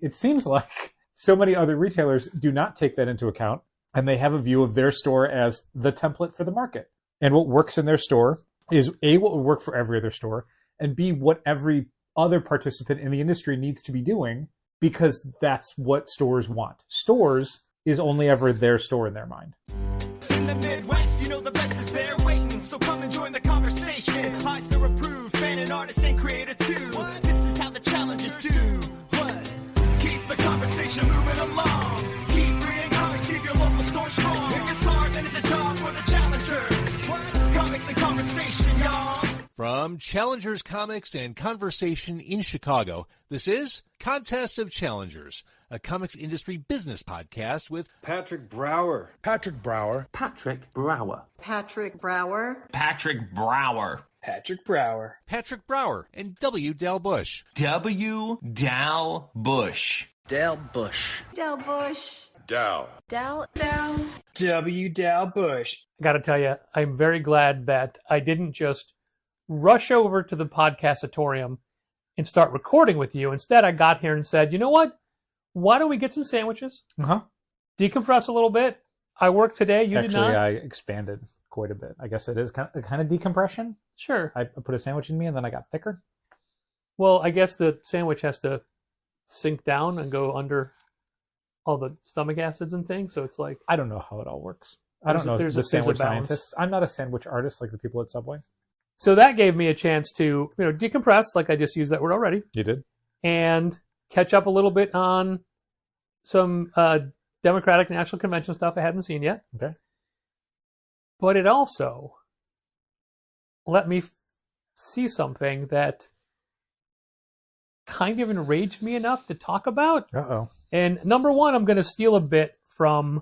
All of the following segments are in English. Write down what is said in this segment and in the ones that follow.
It seems like so many other retailers do not take that into account, and they have a view of their store as the template for the market. And what works in their store is A, what would work for every other store, and B, what every other participant in the industry needs to be doing, because that's what stores want. Stores is only ever their store in their mind. In the Midwest, you know the best is there waiting, so come and join the conversation. High still approved, fan and artist and creator too. This is how the challengers do. What? Keep the conversation moving along. Keep reading comics, keep your local store strong. If it's hard, then it's a job for the challengers. What? Comics and conversation, y'all. From Challengers Comics and Conversation in Chicago, this is Contest of Challengers, a comics industry business podcast with Patrick Brower. Patrick Brower. Patrick Brower. Patrick Brower. Patrick Brower. Patrick Brower. Patrick Brower and W. Dal Bush. W. Dal Bush. Dal Bush. Del Bush. Dal. Del. W. Dal Bush. I got to tell you, I'm very glad that I didn't just rush over to the podcastatorium and start recording with you. Instead, I got here and said, you know what? Why don't we get some sandwiches? Decompress a little bit. I worked today. You did not. Actually, I expanded quite a bit. I guess it is kind of decompression. Sure. I put a sandwich in me and then I got thicker. Well, I guess the sandwich has to sink down and go under all the stomach acids and things. So it's like, I don't know how it all works. I don't know the sandwich scientists. I'm not a sandwich artist like the people at Subway. So that gave me a chance to, decompress, like I just used that word already. You did? And catch up a little bit on some Democratic National Convention stuff I hadn't seen yet. Okay. But it also let me see something that kind of enraged me enough to talk about. Uh-oh. And number one, I'm going to steal a bit from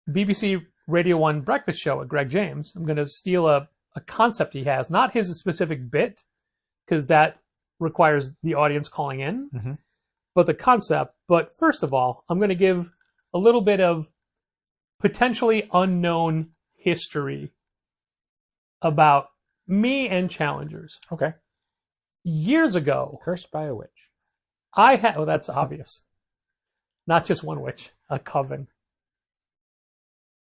BBC Radio 1 Breakfast Show with Greg James. I'm going to steal a concept he has, not his specific bit, because that requires the audience calling in, but the concept. But first of all, I'm going to give a little bit of potentially unknown history about me and challengers. Okay. Years ago, Cursed by a witch. that's obvious. Not just one witch, a coven.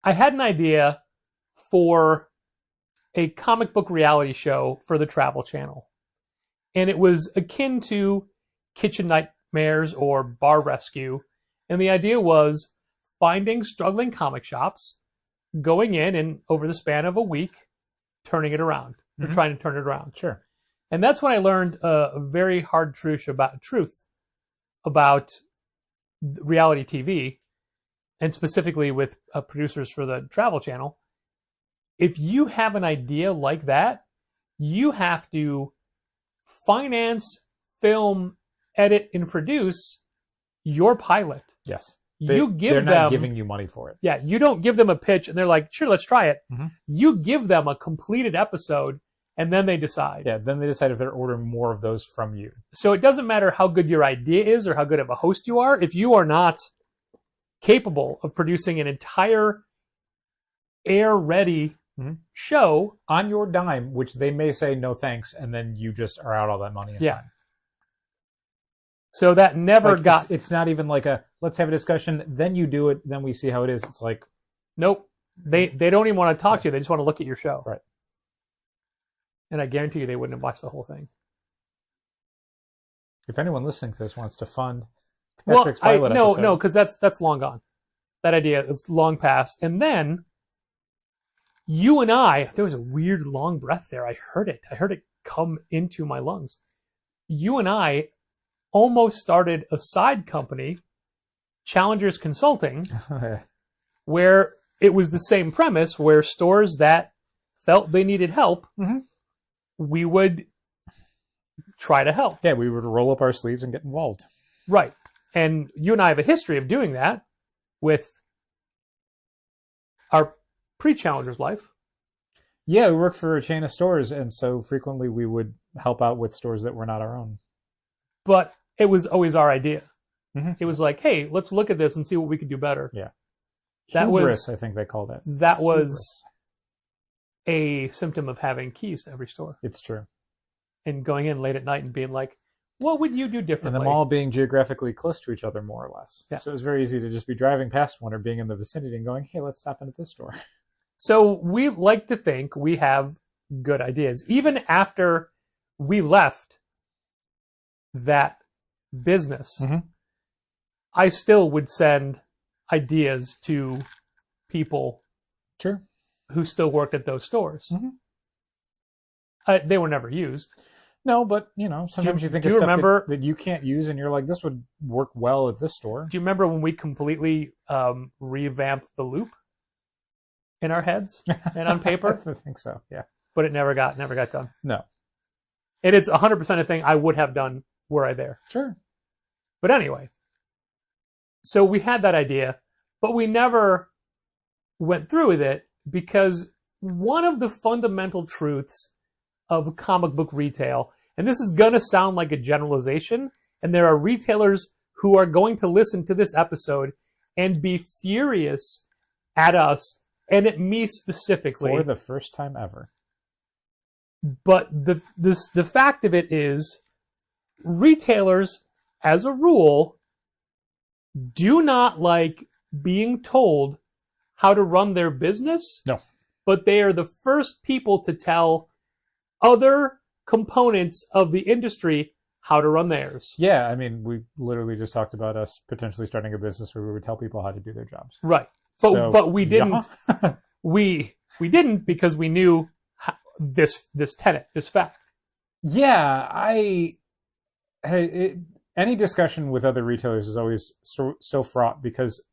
I had an idea for a comic book reality show for the Travel Channel. And it was akin to Kitchen Nightmares or Bar Rescue. And the idea was finding struggling comic shops, going in and over the span of a week, turning it around, or trying to turn it around. Sure. And that's when I learned a very hard truth about reality TV, and specifically with producers for the Travel Channel. If you have an idea like that, you have to finance, film, edit, and produce your pilot. Yes. They're not giving you money for it. Yeah, you don't give them a pitch and they're like, sure, let's try it. You give them a completed episode and then they decide. Yeah, then they decide if they're ordering more of those from you. So it doesn't matter how good your idea is or how good of a host you are. If you are not capable of producing an entire air-ready show on your dime, which they may say no thanks, and then you just are out all that money. Time. So that never got. It's not even like a let's have a discussion, then you do it, then we see how it is. It's like, nope. They don't even want to talk to you. They just want to look at your show. Right. And I guarantee you they wouldn't have watched the whole thing. If anyone listening to this wants to fund Patrick's pilot episode. No, because that's long gone. That idea is long past. And then you and I, there was a weird long breath there. I heard it come into my lungs. You and I almost started a side company, Challengers Consulting, where it was the same premise, where stores that felt they needed help, we would try to help. Yeah, we would roll up our sleeves and get involved. Right. And you and I have a history of doing that with our pre-Challengers life. Yeah, we worked for a chain of stores, and so frequently we would help out with stores that were not our own. But it was always our idea. It was like, hey, let's look at this and see what we could do better. Yeah. That Hubris, I think they called it. That was a symptom of having keys to every store. It's true. And going in late at night and being like, What would you do And differently? them all being geographically close to each other, more or less. Yeah. So it was very easy to just be driving past one or being in the vicinity and going, hey, let's stop in at this store. So we like to think we have good ideas. Even after we left that business, I still would send ideas to people Sure. who still worked at those stores. They were never used. No, but, sometimes you think do of you stuff remember- that you can't use and you're like, this would work well at this store. Do you remember when we completely revamped the loop in our heads and on paper? I think so, yeah. But it never got done. No. And it's 100% a thing I would have done were I there. Sure. But anyway, so we had that idea, but we never went through with it because one of the fundamental truths of comic book retail, and this is going to sound like a generalization, and there are retailers who are going to listen to this episode and be furious at us and at me specifically. For the first time ever. But the fact of it is, retailers, as a rule, do not like being told how to run their business. No. But they are the first people to tell other components of the industry how to run theirs. Yeah, I mean, we literally just talked about us potentially starting a business where we would tell people how to do their jobs. Right. But we didn't. We didn't because we knew this tenet, this fact. Yeah, any discussion with other retailers is always so fraught because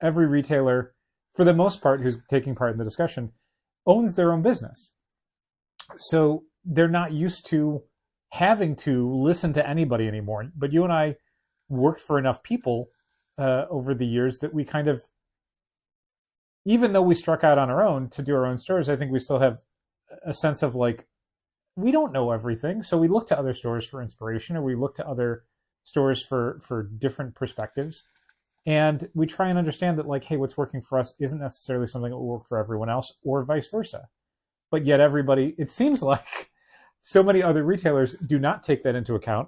every retailer, for the most part, who's taking part in the discussion, owns their own business. So they're not used to having to listen to anybody anymore. But you and I worked for enough people over the years that we kind of, even though we struck out on our own to do our own stores, I think we still have a sense of like, we don't know everything. So we look to other stores for inspiration, or we look to other stores for different perspectives. And we try and understand that, like, hey, what's working for us isn't necessarily something that will work for everyone else, or vice versa. But yet everybody, it seems like so many other retailers do not take that into account.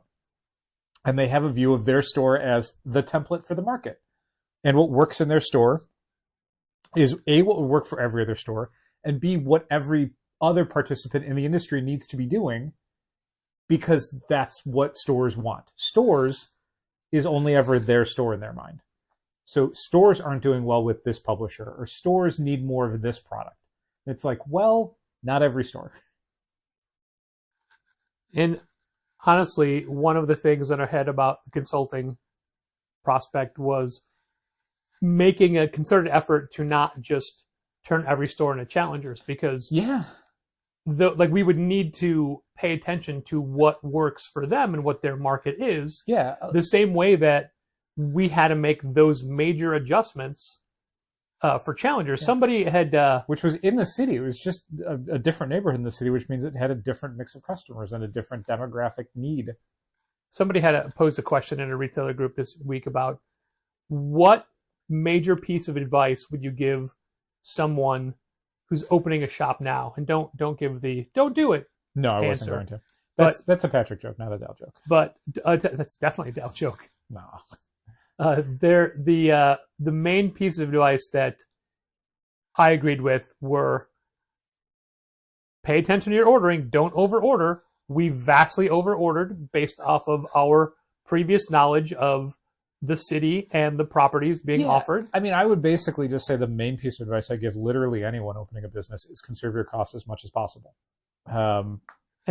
And they have a view of their store as the template for the market. And what works in their store is A, what would work for every other store, and B, what every other participant in the industry needs to be doing, because that's what stores want. Stores is only ever their store in their mind. So stores aren't doing well with this publisher, or stores need more of this product. And it's like, well, not every store. And honestly, one of the things in our head about the consulting prospect was making a concerted effort to not just turn every store into challengers, because Yeah. we would need to pay attention to what works for them and what their market is. Yeah. The same way that we had to make those major adjustments for challengers. Yeah. Somebody had... which was in the city. It was just a different neighborhood in the city, which means it had a different mix of customers and a different demographic need. Somebody had posed a question in a retailer group this week about what major piece of advice would you give someone who's opening a shop now? And don't do it. No, I wasn't going to. That's a Patrick joke, not a Dal joke. But that's definitely a Dal joke. No. The main piece of advice that I agreed with were pay attention to your ordering. Don't over-order. We vastly over-ordered based off of our previous knowledge of the city and the properties being offered. I mean, I would basically just say the main piece of advice I give literally anyone opening a business is conserve your costs as much as possible. And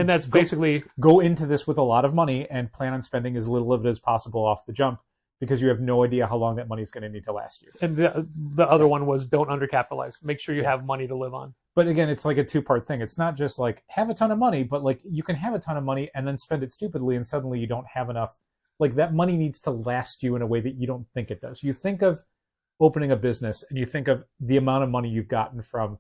that's basically... Go into this with a lot of money and plan on spending as little of it as possible off the jump, because you have no idea how long that money is going to need to last you. And the other one was don't undercapitalize. Make sure you have money to live on. But again, it's like a two-part thing. It's not just like have a ton of money, but like you can have a ton of money and then spend it stupidly and suddenly you don't have enough. Like that money needs to last you in a way that you don't think it does. You think of opening a business and you think of the amount of money you've gotten from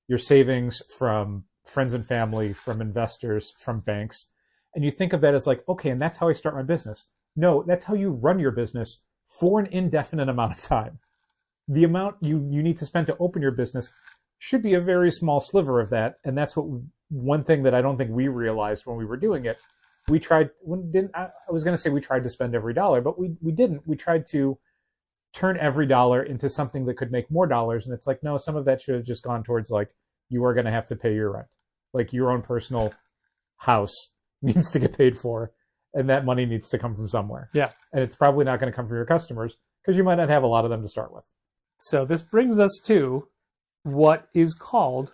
your savings, from friends and family, from investors, from banks. And you think of that as like, okay, and that's how I start my business. No, that's how you run your business for an indefinite amount of time. The amount you need to spend to open your business should be a very small sliver of that. And that's one thing that I don't think we realized when we were doing it we tried. I was going to say we tried to spend every dollar, but we didn't. We tried to turn every dollar into something that could make more dollars, and it's like, no, some of that should have just gone towards like, you are going to have to pay your rent, like your own personal house needs to get paid for, and that money needs to come from somewhere. Yeah. And it's probably not going to come from your customers because you might not have a lot of them to start with. So this brings us to what is called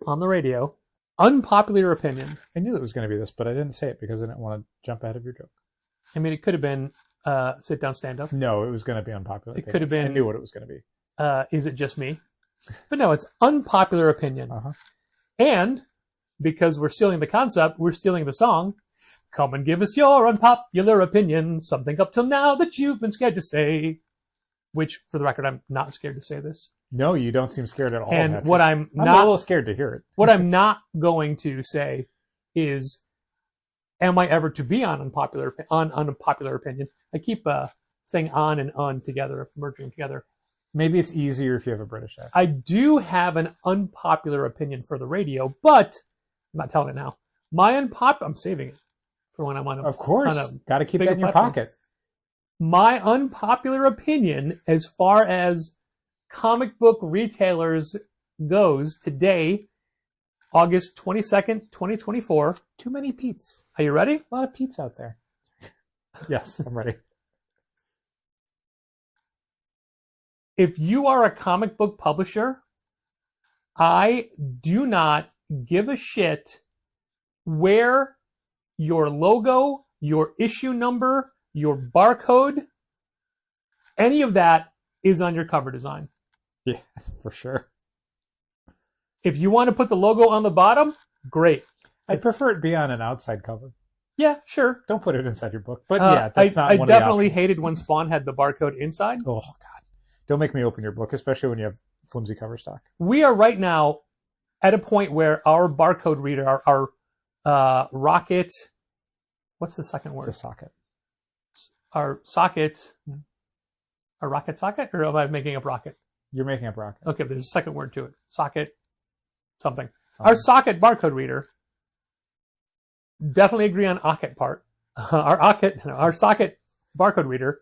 on the radio unpopular opinion. I knew it was going to be this, but I didn't say it because I didn't want to jump out of your joke. I mean, it could have been sit down, stand up. No, it was going to be unpopular. It could have been. I knew what it was going to be. Is it just me? But no, it's unpopular opinion. Uh-huh. And because we're stealing the concept, we're stealing the song. Come and give us your unpopular opinion. Something up till now that you've been scared to say. Which, for the record, I'm not scared to say this. No, you don't seem scared at all. And Patrick. what I'm a not little scared to hear it. what I'm not going to say is, am I ever to be on unpopular opinion? I keep saying on and un together, merging together. Maybe it's easier if you have a British accent. I do have an unpopular opinion for the radio, but I'm not telling it now. I'm saving it for when I'm on a, Of course. on a Got to keep bigger that in your platform. pocket. My unpopular opinion as far as comic book retailers goes today, August 22nd, 2024. Too many Pete's. Are you ready? A lot of Pete's out there. Yes, I'm ready. If you are a comic book publisher, I do not give a shit where your logo, your issue number, your barcode, any of that is on your cover design. Yeah, for sure. If you want to put the logo on the bottom, great. I'd prefer it be on an outside cover. Yeah, sure. Don't put it inside your book. But yeah, that's not I one definitely of the options. hated when Spawn had the barcode inside. Oh, God. Don't make me open your book, especially when you have flimsy cover stock. We are right now at a point where our barcode reader, our rocket, what's the second word? It's a socket. Our socket, a rocket socket? Or am I making up rocket? You're making up rocket. Okay, there's a second word to it. Socket, something. Our socket barcode reader, definitely agree on socket part. Our socket barcode reader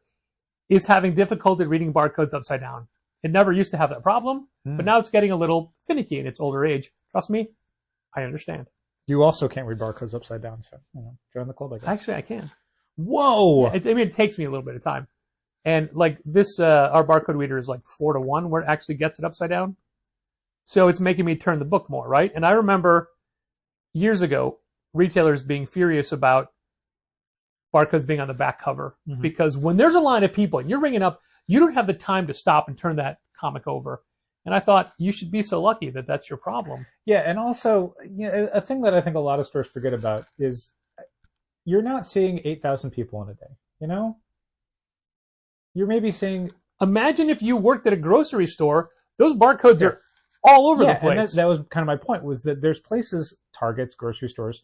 is having difficulty reading barcodes upside down. It never used to have that problem, but now it's getting a little finicky in its older age. Trust me, I understand. You also can't read barcodes upside down, so join the club, I guess. Actually, I can. Whoa! It takes me a little bit of time. And like this, our barcode reader is like 4-to-1 where it actually gets it upside down. So it's making me turn the book more, right? And I remember years ago, retailers being furious about barcodes being on the back cover. Because when there's a line of people and you're ringing up, you don't have the time to stop and turn that comic over. And I thought, you should be so lucky that that's your problem. Yeah, and also, a thing that I think a lot of stores forget about is you're not seeing 8,000 people in a day, You're maybe seeing... Imagine if you worked at a grocery store, those barcodes are all over the place. And that was kind of my point, was that there's places, Targets, grocery stores,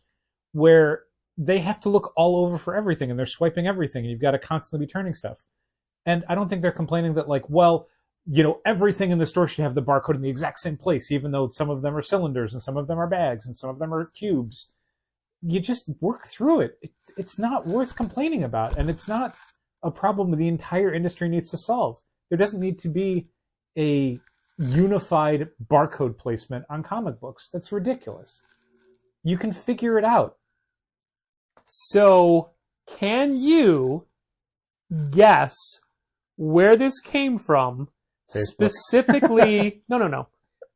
where they have to look all over for everything, and they're swiping everything, and you've got to constantly be turning stuff. And I don't think they're complaining that, like, well, everything in the store should have the barcode in the exact same place, even though some of them are cylinders, and some of them are bags, and some of them are cubes. You just work through it. It's not worth complaining about, and it's not a problem the entire industry needs to solve. There doesn't need to be a unified barcode placement on comic books. That's ridiculous. You can figure it out. So, can you guess where this came from? Facebook. Specifically, no.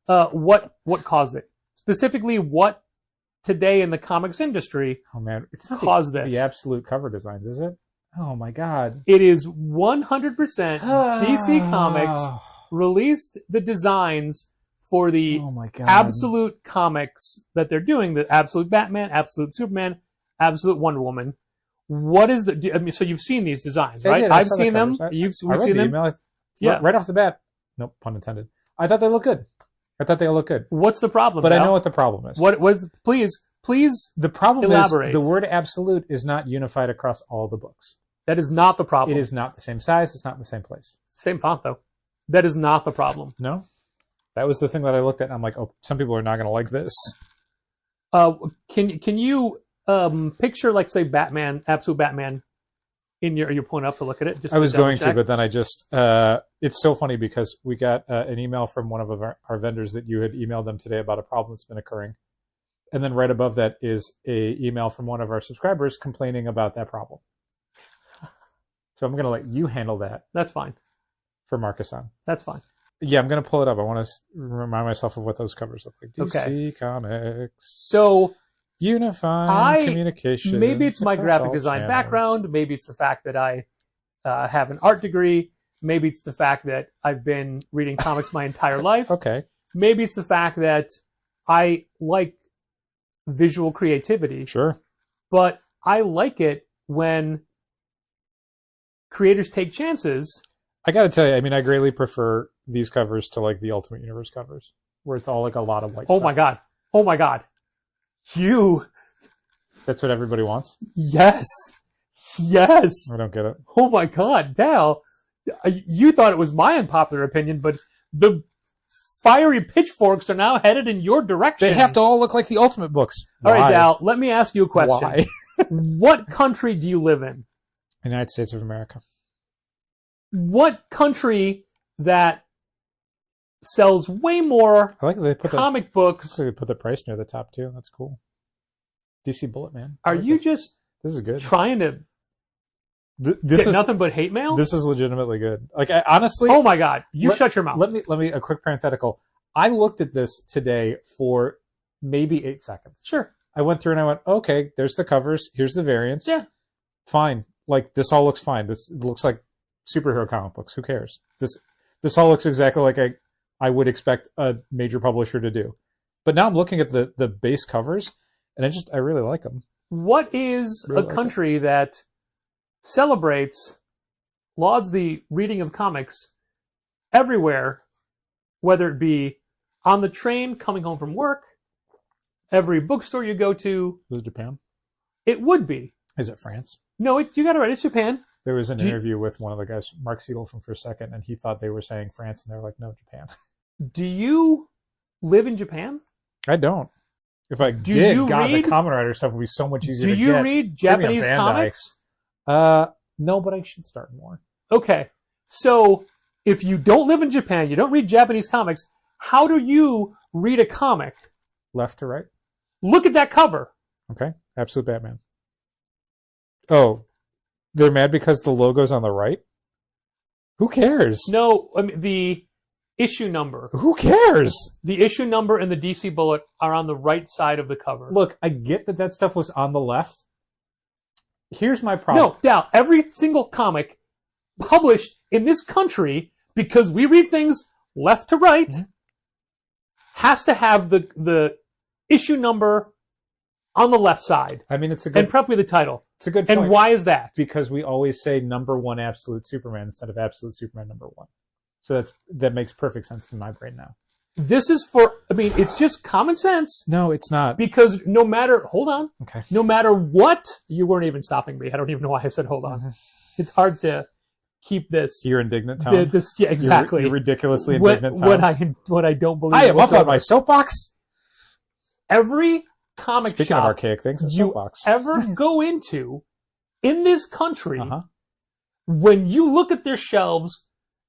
What caused it? Specifically, what today in the comics industry Oh man, it's not caused this? the absolute cover designs, is it? Oh my God. It is 100% DC Comics released the designs for the Oh my God. absolute comics that they're doing, the absolute Batman, absolute Superman, absolute Wonder Woman. What is so you've seen these designs, They right? did. I I've saw the seen them. covers. You've I read seen the them. email. Yeah. Right off the bat. Nope, pun intended. I thought they looked good. What's the problem? But I Val? know what the problem is. What was? Please. The problem elaborate. is the word absolute is not unified across all the books. That is not the problem. It is not the same size. It's not in the same place. Same font though. That is not the problem. No? That was the thing that I looked at and I'm like, oh, some people are not going to like this. Can you picture, like, say, Batman, Absolute Batman, in your, you're pulling up to look at it? Just I was double going to, check? but then I just, it's so funny because we got an email from one of our vendors that you had emailed them today about a problem that's been occurring. And then right above that is a email from one of our subscribers complaining about that problem. So I'm going to let you handle that That's fine. for Marcus on. That's fine. Yeah, I'm going to pull it up. I want to remind myself of what those covers look like. DC Okay. Comics. So Unifying communication. maybe it's my across graphic all design channels. background. Maybe it's the fact that I have an art degree. Maybe it's the fact that I've been reading comics my entire life. Okay, Maybe it's the fact that I like visual creativity, sure. but I like it when creators take chances. I got to tell you, I mean, I greatly prefer these covers to like the Ultimate Universe covers, where it's all like a lot of white Oh stuff. my god. Oh my god. You. That's what everybody wants? Yes. Yes. I don't get it. Oh my god, Dal. You thought it was my unpopular opinion, but the fiery pitchforks are now headed in your direction. They have to all look like the Ultimate books. All right, Why? Dal, let me ask you a question. Why? What country do you live in? United States of America. What country that sells way more I like that they put comic books? they put the price near the top too. That's cool. DC Bullet, man. I Are like you this. just This is good. trying to This get is nothing but hate mail? This is legitimately good. Like, I, honestly, Oh my god, you Let- shut your mouth. let me a quick parenthetical. I looked at this today for maybe 8 seconds. Sure. I went through and I went, okay, there's the covers, here's the variants. Yeah. Fine. Like, this all looks fine. This looks like superhero comic books. Who cares? This all looks exactly like I would expect a major publisher to do. But now I'm looking at the base covers, and I really like them. What is Really a like country that celebrates, lauds the reading of comics everywhere, whether it be on the train coming home from work, every bookstore you go to? Is it Japan? It would be. Is it France? No, you got it right. It's Japan. There was an Do you- interview with one of the guys, Mark Siegel from First Second, and he thought they were saying France, and they were like, no, Japan. Do you live in Japan? I don't. If I Do did, you God, read- the Kamen Rider stuff would be so much easier Do to you get. read Maybe Japanese on Bandai. comics? No, but I should start more. Okay. So if you don't live in Japan, you don't read Japanese comics, how do you read a comic? Left to right. Look at that cover. Okay. Absolute Batman. Oh, they're mad because the logo's on the right? Who cares? No, I mean, the issue number. Who cares? The issue number and the DC Bullet are on the right side of the cover. Look, I get that stuff was on the left. Here's my problem. No, Dal, every single comic published in this country, because we read things left to right, Mm-hmm. has to have the issue number on the left side. I mean, it's a good And preferably the title. it's a good point. And why is that? Because we always say number 1 Absolute Superman instead of Absolute Superman number 1. So that makes perfect sense in my brain now. This is for, I mean, it's just common sense, No, it's not. because no matter, hold on, Okay. no matter what, you weren't even stopping me. I don't even know why I said hold on. Mm-hmm. It's hard to keep this. You're indignant, Tom. Yeah, exactly. You're ridiculously indignant, Tom. when I don't believe I it am up on whatsoever. my soapbox. Every comic Speaking of shop archaic things, a you soapbox. ever go into in this country, Uh-huh. when you look at their shelves,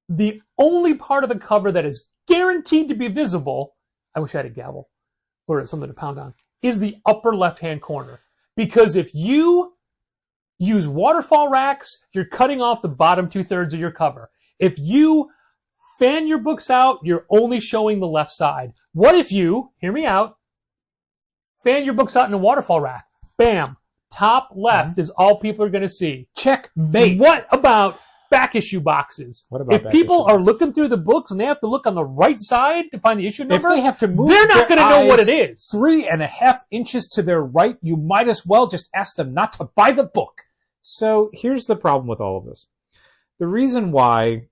the only part of the cover that is guaranteed to be visible, I wish I had a gavel or something to pound on, is the upper left-hand corner. Because if you use waterfall racks, you're cutting off the bottom 2/3 of your cover. If you fan your books out, you're only showing the left side. What if you, hear me out, fan your books out in a waterfall rack? Bam. Top left is all people are going to see. Checkmate. What about back issue boxes? What about if back people issue are boxes? looking through the books and they have to look on the right side to find the issue If number, they have to move they're not their going to know what eyes it is. 3.5 inches to their right, you might as well just ask them not to buy the book. So here's the problem with all of this. The reason why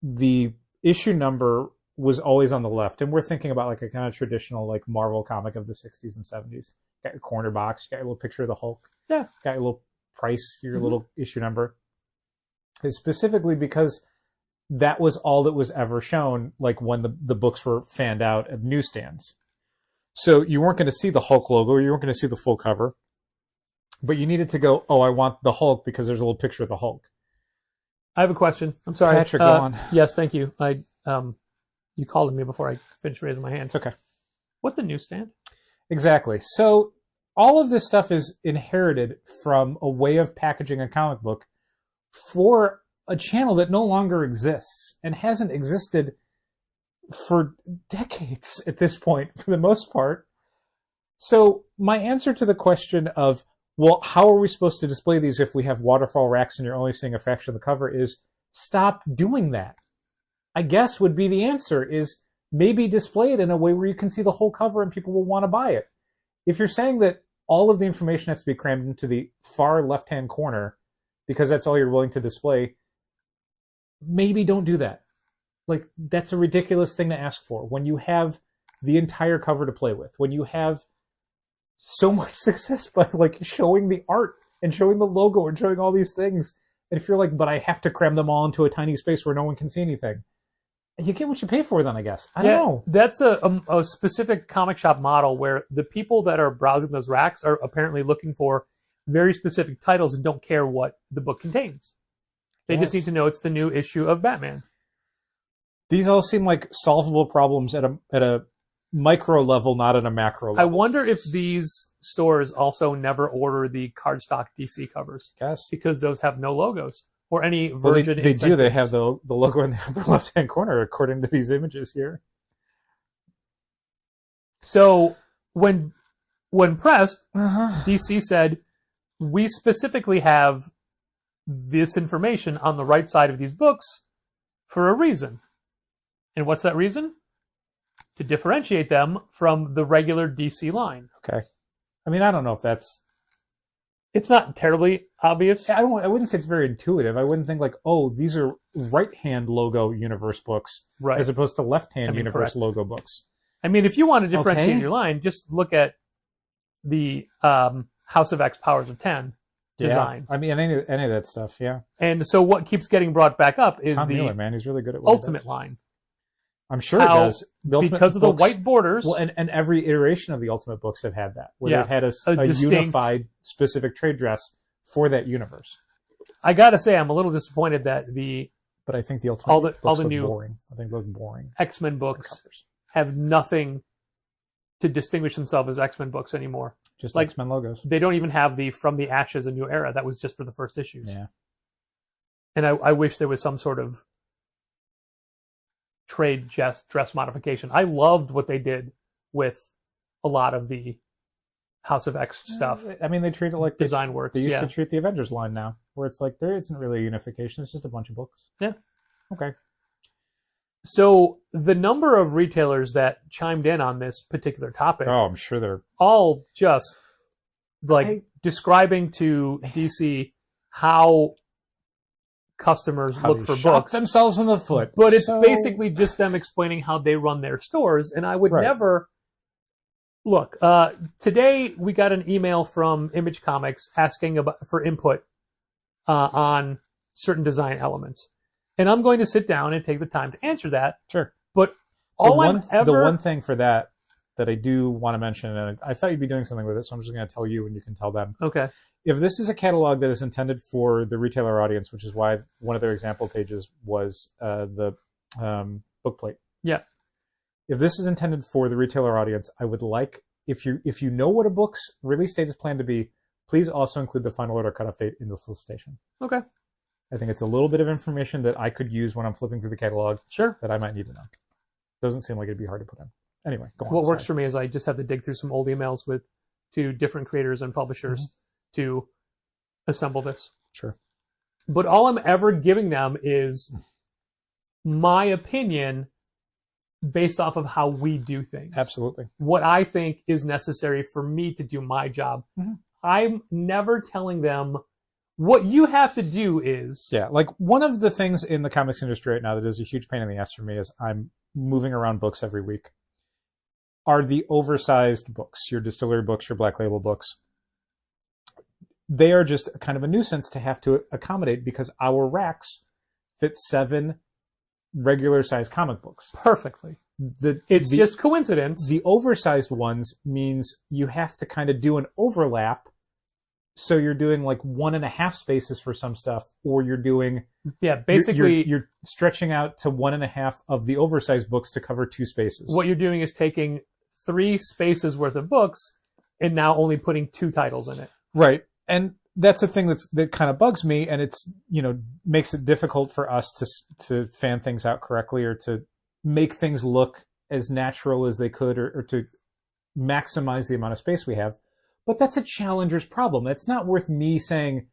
the issue number was always on the left, and we're thinking about like a kind of traditional like Marvel comic of the 60s and 70s. Got your corner box, got your little picture of the Hulk, Yeah. got your little price, your little issue number. Is specifically because that was all that was ever shown, like when the books were fanned out at newsstands. So you weren't going to see the Hulk logo, you weren't going to see the full cover. But you needed to go, oh, I want the Hulk because there's a little picture of the Hulk. I have a question. I'm sorry. Patrick, go on. Yes, thank you. You called on me before I finished raising my hand. It's okay. What's a newsstand? Exactly. So all of this stuff is inherited from a way of packaging a comic book for a channel that no longer exists and hasn't existed for decades at this point, for the most part. So my answer to the question of, well, how are we supposed to display these if we have waterfall racks and you're only seeing a fraction of the cover is stop doing that. I guess would be the answer is maybe display it in a way where you can see the whole cover and people will want to buy it. If you're saying that all of the information has to be crammed into the far left-hand corner because that's all you're willing to display, maybe don't do that. Like, that's a ridiculous thing to ask for when you have the entire cover to play with, when you have so much success by like showing the art and showing the logo and showing all these things. And if you're like, but I have to cram them all into a tiny space where no one can see anything, you get what you pay for then, I guess. I don't know. That's a specific comic shop model where the people that are browsing those racks are apparently looking for very specific titles and don't care what the book contains. They just need to know it's the new issue of Batman. These all seem like solvable problems at a micro level, not at a macro level. I wonder if these stores also never order the cardstock DC covers. Guess. Because those have no logos or any Well, Virgin they do. They have incentives. the logo in the upper left-hand corner, according to these images here. So when pressed, DC said, we specifically have this information on the right side of these books for a reason. And what's that reason? To differentiate them from the regular DC line. Okay. I mean, I don't know if that's... It's not terribly obvious. I wouldn't say it's very intuitive. I wouldn't think like, oh, these are right-hand logo universe books Right. as opposed to left-hand universe correct. logo books. I mean, if you want to differentiate Okay. your line, just look at the House of X Powers of 10 designs. Yeah. I mean, any of that stuff, yeah. And so what keeps getting brought back up is Tom the Mueller, man, he's really good at what he Ultimate does. line. I'm sure How- it does. The Ultimate Because of the books- white borders. Well, and every iteration of the Ultimate books have had that, where Yeah. they've had A a distinct- unified, specific trade dress for that universe. I gotta say, I'm a little disappointed that But I think the Ultimate All the- books all the look new- boring. I think they look boring. X-Men books have nothing to distinguish themselves as X-Men books anymore. Just like- X-Men logos. They don't even have the From the Ashes, A New Era. That was just for the first issues. Yeah. And I wish there was some sort of trade dress modification. I loved what they did with a lot of the House of X stuff. I mean, they treat it like Design works. They used Yeah. to treat the Avengers line now, where it's like there isn't really a unification. It's just a bunch of books. Yeah. Okay. So the number of retailers that chimed in on this particular topic, Oh, I'm sure they're... all just like describing to DC how customers how look they for shot books. themselves in the foot. But it's So- basically just them explaining how they run their stores. And I would Right. never look. Today we got an email from Image Comics asking for input on certain design elements, and I'm going to sit down and take the time to answer that. Sure. But The all one, I'm ever the one thing for that I do want to mention, and I thought you'd be doing something with it, so I'm just going to tell you and you can tell them. okay. If this is a catalog that is intended for the retailer audience, which is why one of their example pages was the book plate. Yeah. If this is intended for the retailer audience, I would like, if you know what a book's release date is planned to be, please also include the final order cutoff date in the solicitation. Okay. I think it's a little bit of information that I could use when I'm flipping through the catalog Sure. that I might need to know. Doesn't seem like it'd be hard to put in. Anyway, go on. What works sorry. for me is I just have to dig through some old emails to different creators and publishers to assemble this. Sure. But all I'm ever giving them is my opinion based off of how we do things. Absolutely. What I think is necessary for me to do my job. Mhm. I'm never telling them what you have to do is. Yeah, like one of the things in the comics industry right now that is a huge pain in the ass for me is I'm moving around books every week. Are the oversized books, your distillery books, your black label books. They are just kind of a nuisance to have to accommodate because our racks fit 7 regular sized comic books. Perfectly. It's just coincidence. The oversized ones means you have to kind of do an overlap So you're doing like 1.5 spaces for some stuff, or you're doing basically you're stretching out to 1.5 of the oversized books to cover 2 spaces. what you're doing is taking 3 spaces worth of books and now only putting 2 titles in it. Right. And that's the thing that kind of bugs me, and it's, makes it difficult for us to fan things out correctly, or to make things look as natural as they could, or to maximize the amount of space we have. But that's a challenger's problem. It's not worth me saying,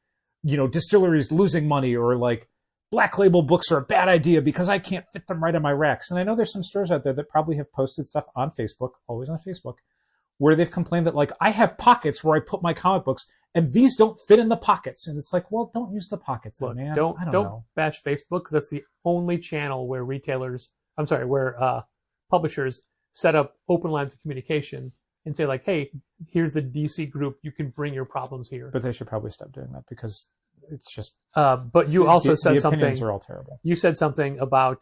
distilleries losing money, or like Black Label books are a bad idea because I can't fit them right on my racks. And I know there's some stores out there that probably have posted stuff on Facebook, always on Facebook, where they've complained that, like, I have pockets where I put my comic books and these don't fit in the pockets. And it's like, well, don't use the pockets, Look, man. don't I don't know. bash Facebook, because that's the only channel where publishers set up open lines of communication and say, like, hey, here's the DC group. You can bring your problems here. But they should probably stop doing that, because it's just... But you also said the something... opinions are all terrible. You said something about...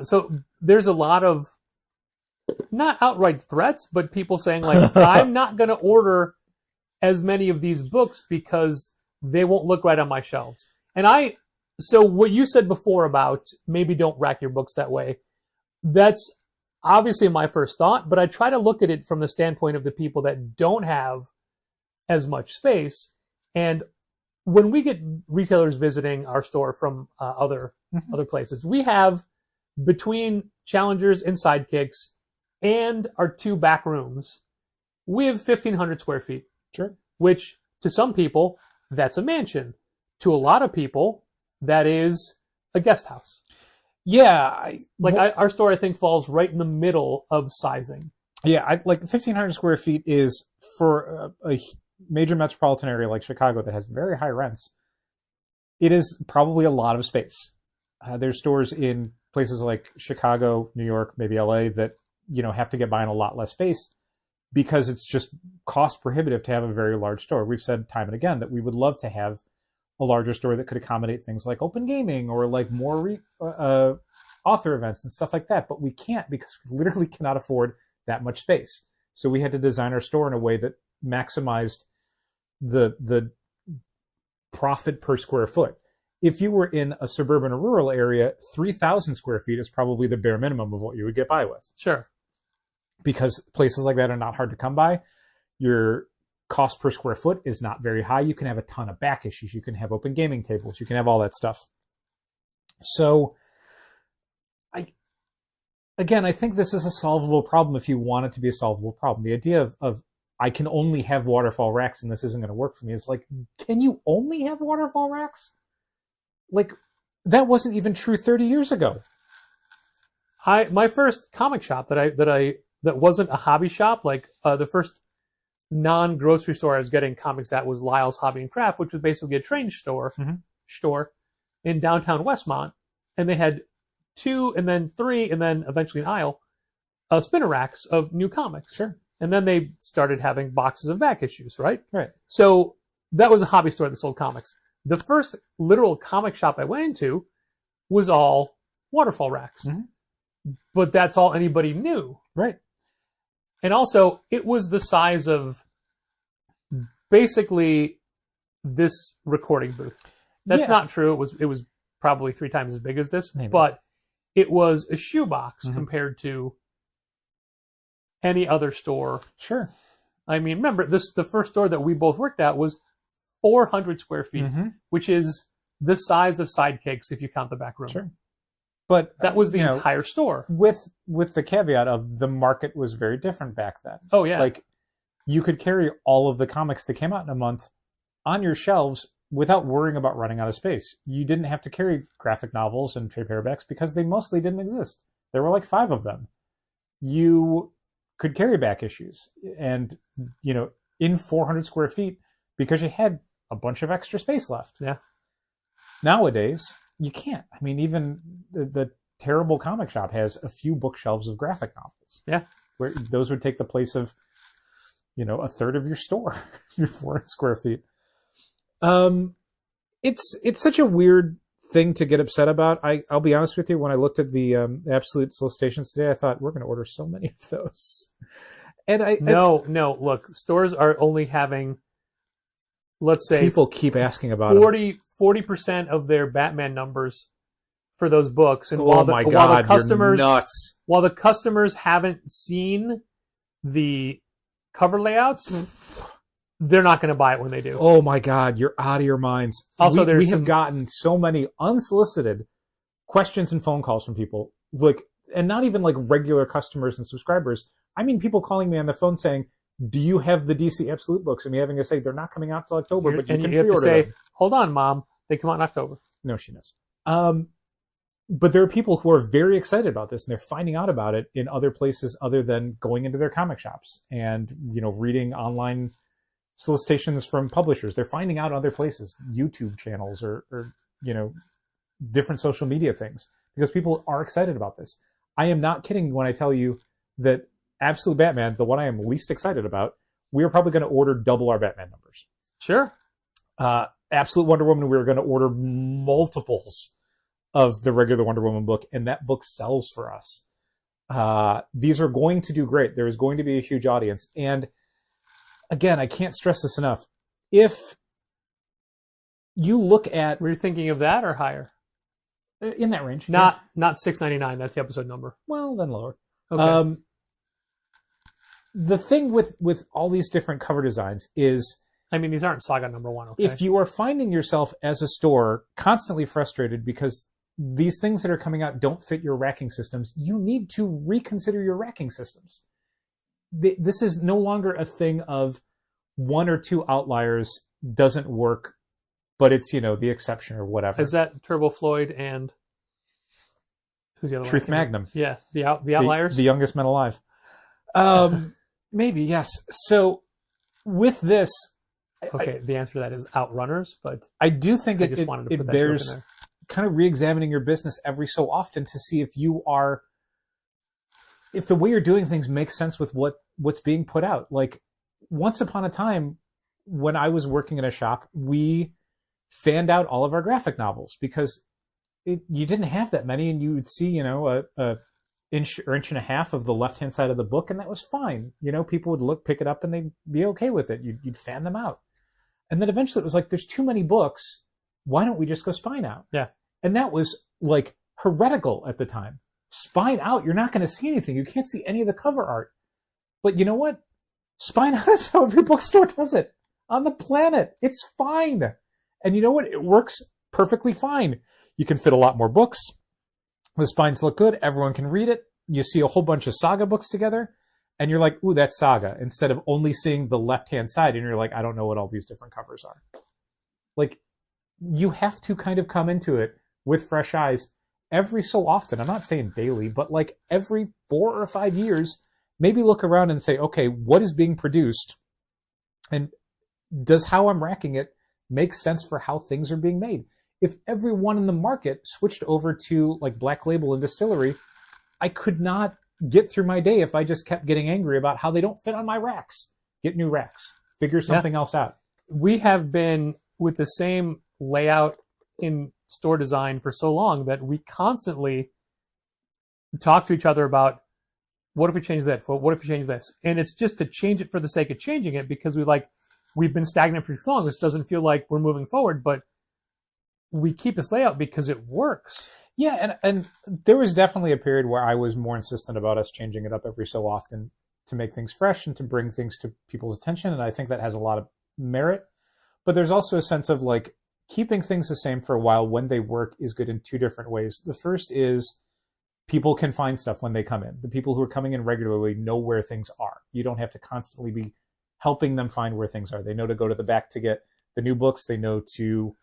so there's a lot of, not outright threats, but people saying, like, I'm not going to order as many of these books because they won't look right on my shelves. So what you said before about maybe don't rack your books that way, that's obviously my first thought, but I try to look at it from the standpoint of the people that don't have as much space. And when we get retailers visiting our store from other places, we have, between Challengers and Sidekicks and our 2 back rooms, we have 1,500 square feet. Sure. Which, to some people, that's a mansion. To a lot of people, that is a guest house. Yeah. Our store, I think, falls right in the middle of sizing. Yeah, 1,500 square feet is, for a major metropolitan area like Chicago that has very high rents, it is probably a lot of space. There's stores in places like Chicago, New York, maybe LA that, have to get by in a lot less space, because it's just cost prohibitive to have a very large store. We've said time and again that we would love to have a larger store that could accommodate things like open gaming, or like more author events and stuff like that. But we can't, because we literally cannot afford that much space. So we had to design our store in a way that maximized the profit per square foot. If you were in a suburban or rural area, 3,000 square feet is probably the bare minimum of what you would get by with. Sure. Because places like that are not hard to come by. Your cost per square foot is not very high. You can have a ton of back issues. You can have open gaming tables. You can have all that stuff. So, I think this is a solvable problem if you want it to be a solvable problem. The idea of I can only have waterfall racks and this isn't going to work for me is like, can you only have waterfall racks? Like, that wasn't even true 30 years ago. My first comic shop that wasn't a hobby shop, like the first non-grocery store I was getting comics at was Lyle's Hobby and Craft, which was basically a train store in downtown Westmont, and they had 2 and then 3 and then eventually an aisle spinner racks of new comics. Sure. And then they started having boxes of back issues, right? Right. So that was a hobby store that sold comics. The first literal comic shop I went into was all waterfall racks. Mm-hmm. But that's all anybody knew. Right. And also, it was the size of basically this recording booth. That's not true. It was probably 3 times as big as this, Maybe. But it was a shoebox compared to any other store. Sure. I mean, remember, the first store that we both worked at was 400 square feet, which is the size of Sidekicks if you count the back room. Sure. But that was the entire store. With the caveat of the market was very different back then. Oh, yeah. Like, you could carry all of the comics that came out in a month on your shelves without worrying about running out of space. You didn't have to carry graphic novels and trade paperbacks because they mostly didn't exist. There were like 5 of them. You could carry back issues and, in 400 square feet because you had a bunch of extra space left. Yeah. Nowadays, you can't. I mean, even the terrible comic shop has a few bookshelves of graphic novels. Yeah. Where those would take the place of, a third of your store, your 400 square feet. It's such a weird thing to get upset about. I'll be honest with you. When I looked at the absolute solicitations today, I thought we're going to order so many of those. And No. Look, stores are only having let's say People keep asking about them. 40% of their Batman numbers for those books. And Oh while my the God, customers, you're nuts. while the customers haven't seen the cover layouts, they're not going to buy it when they do. Oh my God, you're out of your minds. Also, we have gotten so many unsolicited questions and phone calls from people, like, and not even like regular customers and subscribers. I mean, people calling me on the phone saying, "Do you have the DC Absolute books?" And me having to say they're not coming out till October, but you can have to pre-order say, them. "Hold on, Mom, they come out in October." No, she knows. But there are people who are very excited about this, and they're finding out about it in other places other than going into their comic shops and, you know, reading online solicitations from publishers. They're finding out other places, YouTube channels or you know, different social media things, because people are excited about this. I am not kidding when I tell you that Absolute Batman, the one I am least excited about, we are probably going to order double our Batman numbers. Sure. Absolute Wonder Woman, we are going to order multiples of the regular Wonder Woman book, and that book sells for us. These are going to do great. There is going to be a huge audience. And again, I can't stress this enough. If you look at... Were you thinking of that or higher? In that range. Not $6.99. That's the episode number. Well, then lower. Okay. The thing with all these different cover designs is... I mean, these aren't Saga number 1. Okay? If you are finding yourself as a store constantly frustrated because these things that are coming out don't fit your racking systems, you need to reconsider your racking systems. This is no longer a thing of one or two outliers doesn't work, but it's, you know, the exception or whatever. Is that Turbo Floyd and who's the other one? Truth Magnum? Yeah, the outliers. The youngest men alive. Maybe, yes. So with this, okay, the answer to that is Outrunners, but I do think I just wanted to put it that joke in bears there. kind of re-examining your business every so often to see if the way you're doing things makes sense with what's being put out. Like, once upon a time, when I was working in a shop, we fanned out all of our graphic novels because you didn't have that many, and you would see, you know, a inch or inch and a half of the left-hand side of the book, and that was fine. You know, people would pick it up, and they'd be okay with it. You'd fan them out. And then eventually it was like, there's too many books. Why don't we just go spine out? Yeah. And that was like heretical at the time. Spine out, you're not going to see anything. You can't see any of the cover art. But you know what? Spine out is how every bookstore does it on the planet. It's fine. And you know what? It works perfectly fine. You can fit a lot more books. The spines look good. Everyone can read it. You see a whole bunch of Saga books together. And you're like, ooh, that's Saga, instead of only seeing the left-hand side. And you're like, I don't know what all these different covers are. Like, you have to kind of come into it with fresh eyes every so often. I'm not saying daily, but like every 4 or 5 years, maybe look around and say, okay, what is being produced? And does how I'm racking it make sense for how things are being made? If everyone in the market switched over to like Black Label and Distillery, I could not get through my day if I just kept getting angry about how they don't fit on my racks. Get new racks. Figure something else out. We have been with the same layout in store design for so long that we constantly talk to each other about, what if we change that? What if we change this? And it's just to change it for the sake of changing it, because we've been stagnant for too long. This doesn't feel like we're moving forward, but we keep this layout because it works. Yeah, and there was definitely a period where I was more insistent about us changing it up every so often to make things fresh and to bring things to people's attention, and I think that has a lot of merit. But there's also a sense of like keeping things the same for a while when they work is good in two different ways. The first is people can find stuff when they come in. The people who are coming in regularly know where things are. You don't have to constantly be helping them find where things are. They know to go to the back to get the new books. They know to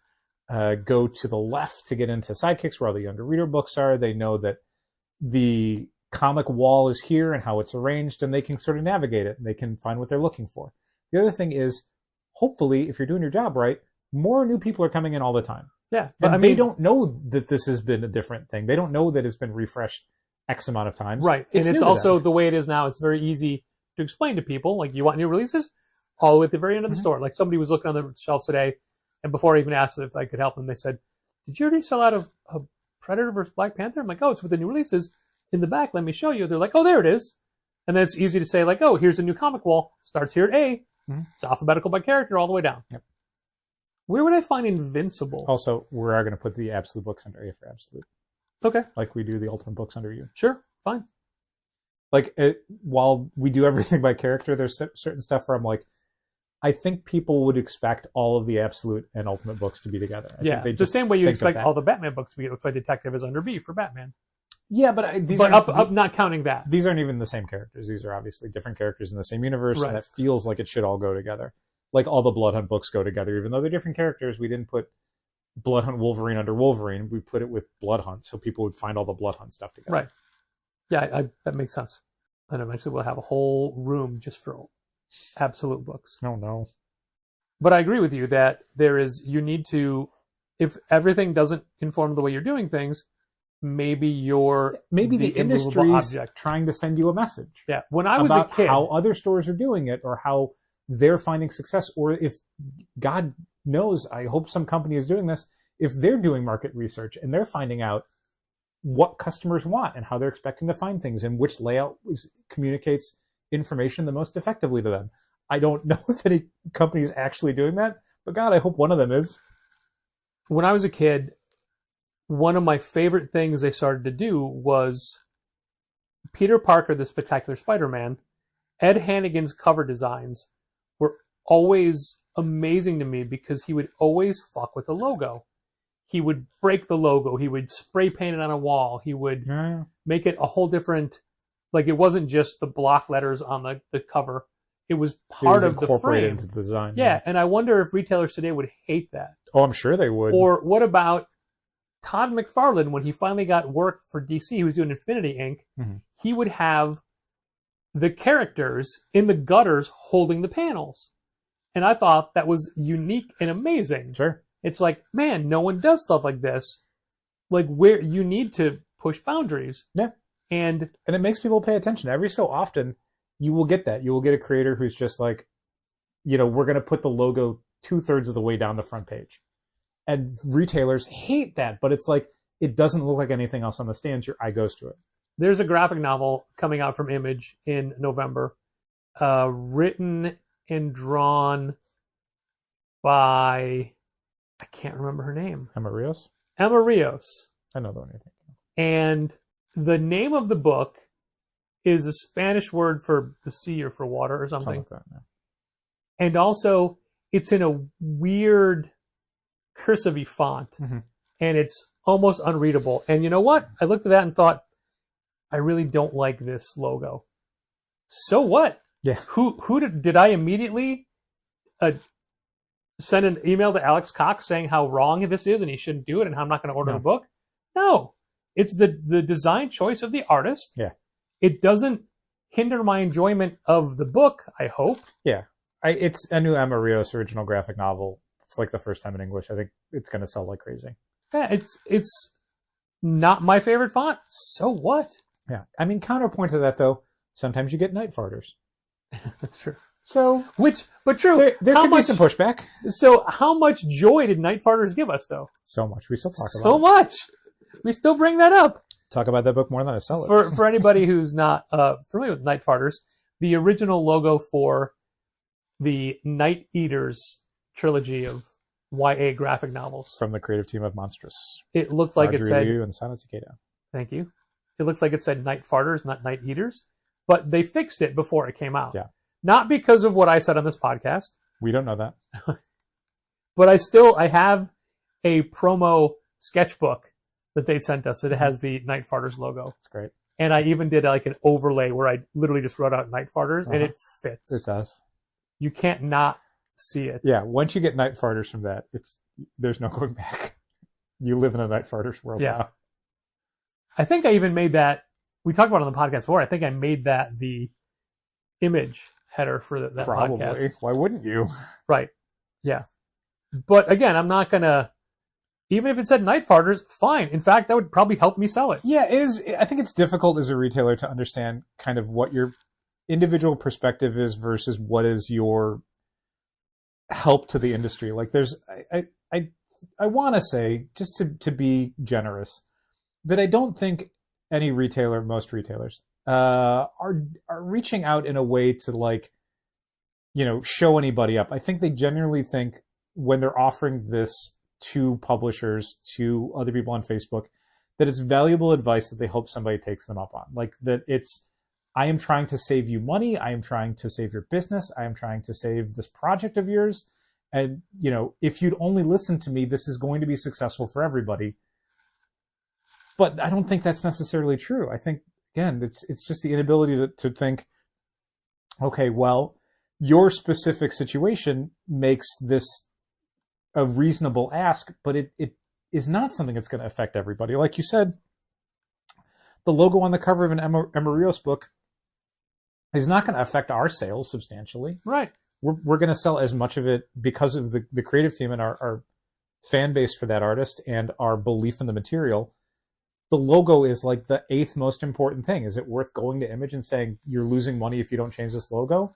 go to the left to get into Sidekicks where all the younger reader books are. They know that the comic wall is here and how it's arranged, and they can sort of navigate it and they can find what they're looking for. The other thing is, hopefully, if you're doing your job right, more new people are coming in all the time. Yeah. But they don't know that this has been a different thing. They don't know that it's been refreshed X amount of times. Right. And it's also the way it is now. It's very easy to explain to people. Like, you want new releases? All the way at the very end of the store. Like, somebody was looking on the shelf today, and before I even asked if I could help them, they said, did you already sell out of Predator versus Black Panther? I'm like, oh, it's with the new releases in the back. Let me show you. They're like, oh, there it is. And then it's easy to say, like, oh, here's a new comic wall. Starts here at A. Mm-hmm. It's alphabetical by character all the way down. Yep. Where would I find Invincible? Also, we are going to put the Absolute books under A for Absolute, Okay, like we do the Ultimate books under U. sure, fine. Like, while we do everything by character, there's certain stuff where I'm like, I think people would expect all of the Absolute and Ultimate books to be together. I think they The just same way you think of expect that. all the Batman books to be. It looks like Detective is under B for Batman. Yeah, but these But aren't, up, not counting that. these aren't even the same characters. These are obviously different characters in the same universe, Right. and that feels like it should all go together. Like all the Blood Hunt books go together, even though they're different characters. We didn't put Blood Hunt Wolverine under Wolverine. We put it with Blood Hunt, so people would find all the Blood Hunt stuff together. Right. Yeah, that makes sense. And eventually we'll have a whole room just for Absolute books. No, no. But I agree with you that you need to, if everything doesn't conform to the way you're doing things, maybe the immovable industry's trying to send you a message. Yeah. When I was about a kid, how other stores are doing it, or how they're finding success, or if, God knows, I hope some company is doing this, if they're doing market research and they're finding out what customers want and how they're expecting to find things and which layout communicates information the most effectively to them. I don't know if any company is actually doing that, but God, I hope one of them is. when I was a kid, one of my favorite things they started to do was Peter Parker, the Spectacular Spider-Man. Ed Hannigan's cover designs were always amazing to me because he would always fuck with the logo. He would break the logo. He would spray paint it on a wall. He would make it a whole different, like it wasn't just the block letters on the cover. It was part of the incorporated frame. into the design. Yeah, and I wonder if retailers today would hate that. Oh, I'm sure they would. Or what about Todd McFarlane when he finally got work for DC? He was doing Infinity Inc. Mm-hmm. He would have the characters in the gutters holding the panels. And I thought that was unique and amazing. Sure. It's like, man, no one does stuff like this. Like, where you need to push boundaries. Yeah. And it makes people pay attention. Every so often, you will get that. You will get a creator who's just like, we're going to put the logo 2/3 of the way down the front page. And retailers hate that, but it's like, it doesn't look like anything else on the stands. Your eye goes to it. There's a graphic novel coming out from Image in November, written and drawn by, I can't remember her name. Emma Rios? Emma Rios. I know the one you're thinking of. And the name of the book is a Spanish word for the sea or for water or something. Something like that, And also, it's in a weird cursive font. Mm-hmm. And it's almost unreadable. And you know what? I looked at that and thought, I really don't like this logo. So what? Yeah. Who did I immediately send an email to Alex Cox saying how wrong this is and he shouldn't do it and how I'm not going to order the book? No. It's the design choice of the artist. Yeah. It doesn't hinder my enjoyment of the book, I hope. Yeah. It's a new Emma Rios original graphic novel. It's like the first time in English. I think it's going to sell like crazy. Yeah, it's not my favorite font. So what? Yeah. I mean, counterpoint to that, though, sometimes you get night farters. That's true. So, but true. There can be some pushback. So how much joy did Night Farters give us, though? So much. We still talk about it. So much. We still bring that up. Talk about that book more than I sell it. For anybody who's not familiar with Night Farters, the original logo for the Night Eaters trilogy of YA graphic novels. From the creative team of Monstrous. It looked like it said... Ryu and Sana Takeda. Thank you. It looked like it said Night Farters, not Night Eaters. But they fixed it before it came out. Yeah. Not because of what I said on this podcast. We don't know that. But I have a promo sketchbook that they sent us. It has the Night Farters logo. That's great. And I even did like an overlay where I literally just wrote out Night Farters, and it fits. It does. You can't not see it. Yeah, once you get Night Farters from that, there's no going back. You live in a Night Farters world now. I think I even made that. We talked about it on the podcast before. I think I made that the image header for that Probably. podcast. Why wouldn't you? Right. Yeah. But again, I'm not going to, even if it said Night Farters, fine. In fact, that would probably help me sell it. Yeah, it is. I think it's difficult as a retailer to understand kind of what your individual perspective is versus what is your help to the industry. Like I want to say, just to be generous, that I don't think any retailer, most retailers, are reaching out in a way to show anybody up. I think they generally think when they're offering this to publishers, to other people on Facebook, that it's valuable advice that they hope somebody takes them up on. Like that I am trying to save you money. I am trying to save your business. I am trying to save this project of yours. And, if you'd only listen to me, this is going to be successful for everybody. But I don't think that's necessarily true. I think, again, it's just the inability to think, okay, well, your specific situation makes this a reasonable ask, but it is not something that's going to affect everybody. Like you said, the logo on the cover of an Emma Rios book is not going to affect our sales substantially. Right. We're going to sell as much of it because of the creative team and our fan base for that artist and our belief in the material. The logo is like the 8th most important thing. Is it worth going to Image and saying you're losing money if you don't change this logo?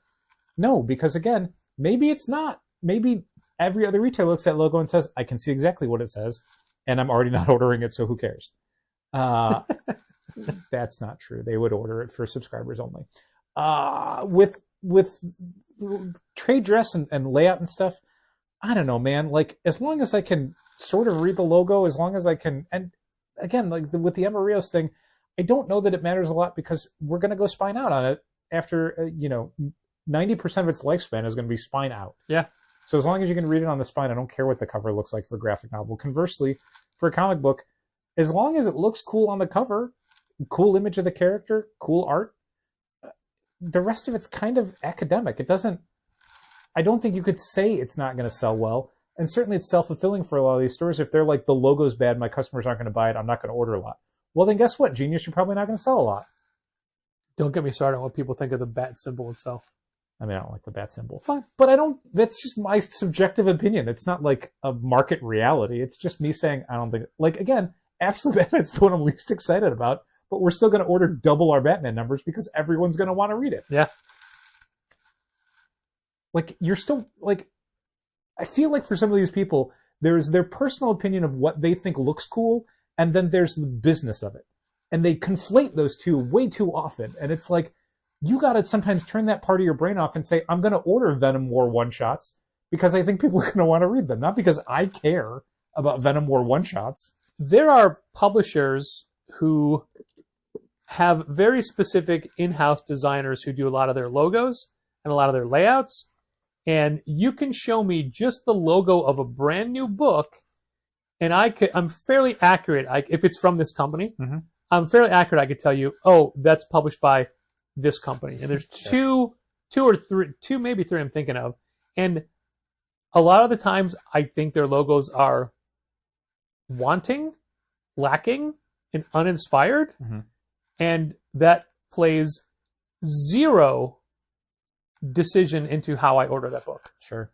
No, because again, maybe it's not. Maybe every other retailer looks at that logo and says, I can see exactly what it says, and I'm already not ordering it, so who cares? That's not true. They would order it for subscribers only. With trade dress and layout and stuff, I don't know, man. Like, as long as I can sort of read the logo, as long as I can, and again, like with the Emma Rios thing, I don't know that it matters a lot because we're going to go spine out on it after, 90% of its lifespan is going to be spine out. Yeah. So as long as you can read it on the spine, I don't care what the cover looks like for a graphic novel. Conversely, for a comic book, as long as it looks cool on the cover, cool image of the character, cool art, the rest of it's kind of academic. I don't think you could say it's not going to sell well. And certainly it's self-fulfilling for a lot of these stores. If they're like, the logo's bad, my customers aren't going to buy it, I'm not going to order a lot. Well, then guess what, Genius? You're probably not going to sell a lot. Don't get me started on what people think of the bat symbol itself. I mean, I don't like the bat symbol. Fine. But that's just my subjective opinion. It's not like a market reality. It's just me saying, I don't think, like, again, Absolute Batman's the one I'm least excited about, but we're still going to order double our Batman numbers because everyone's going to want to read it. Yeah. Like, you're still, like, I feel like for some of these people, there's their personal opinion of what they think looks cool, and then there's the business of it. And they conflate those two way too often. And it's like, you got to sometimes turn that part of your brain off and say, I'm going to order Venom War one-shots because I think people are going to want to read them, not because I care about Venom War one-shots. There are publishers who have very specific in-house designers who do a lot of their logos and a lot of their layouts. And you can show me just the logo of a brand new book, and I'm fairly accurate. If it's from this company, I'm fairly accurate. I could tell you, oh, that's published by this company. And there's two or three, maybe three I'm thinking of. And a lot of the times I think their logos are wanting, lacking, and uninspired. And that plays zero decision into how I order that book. Sure.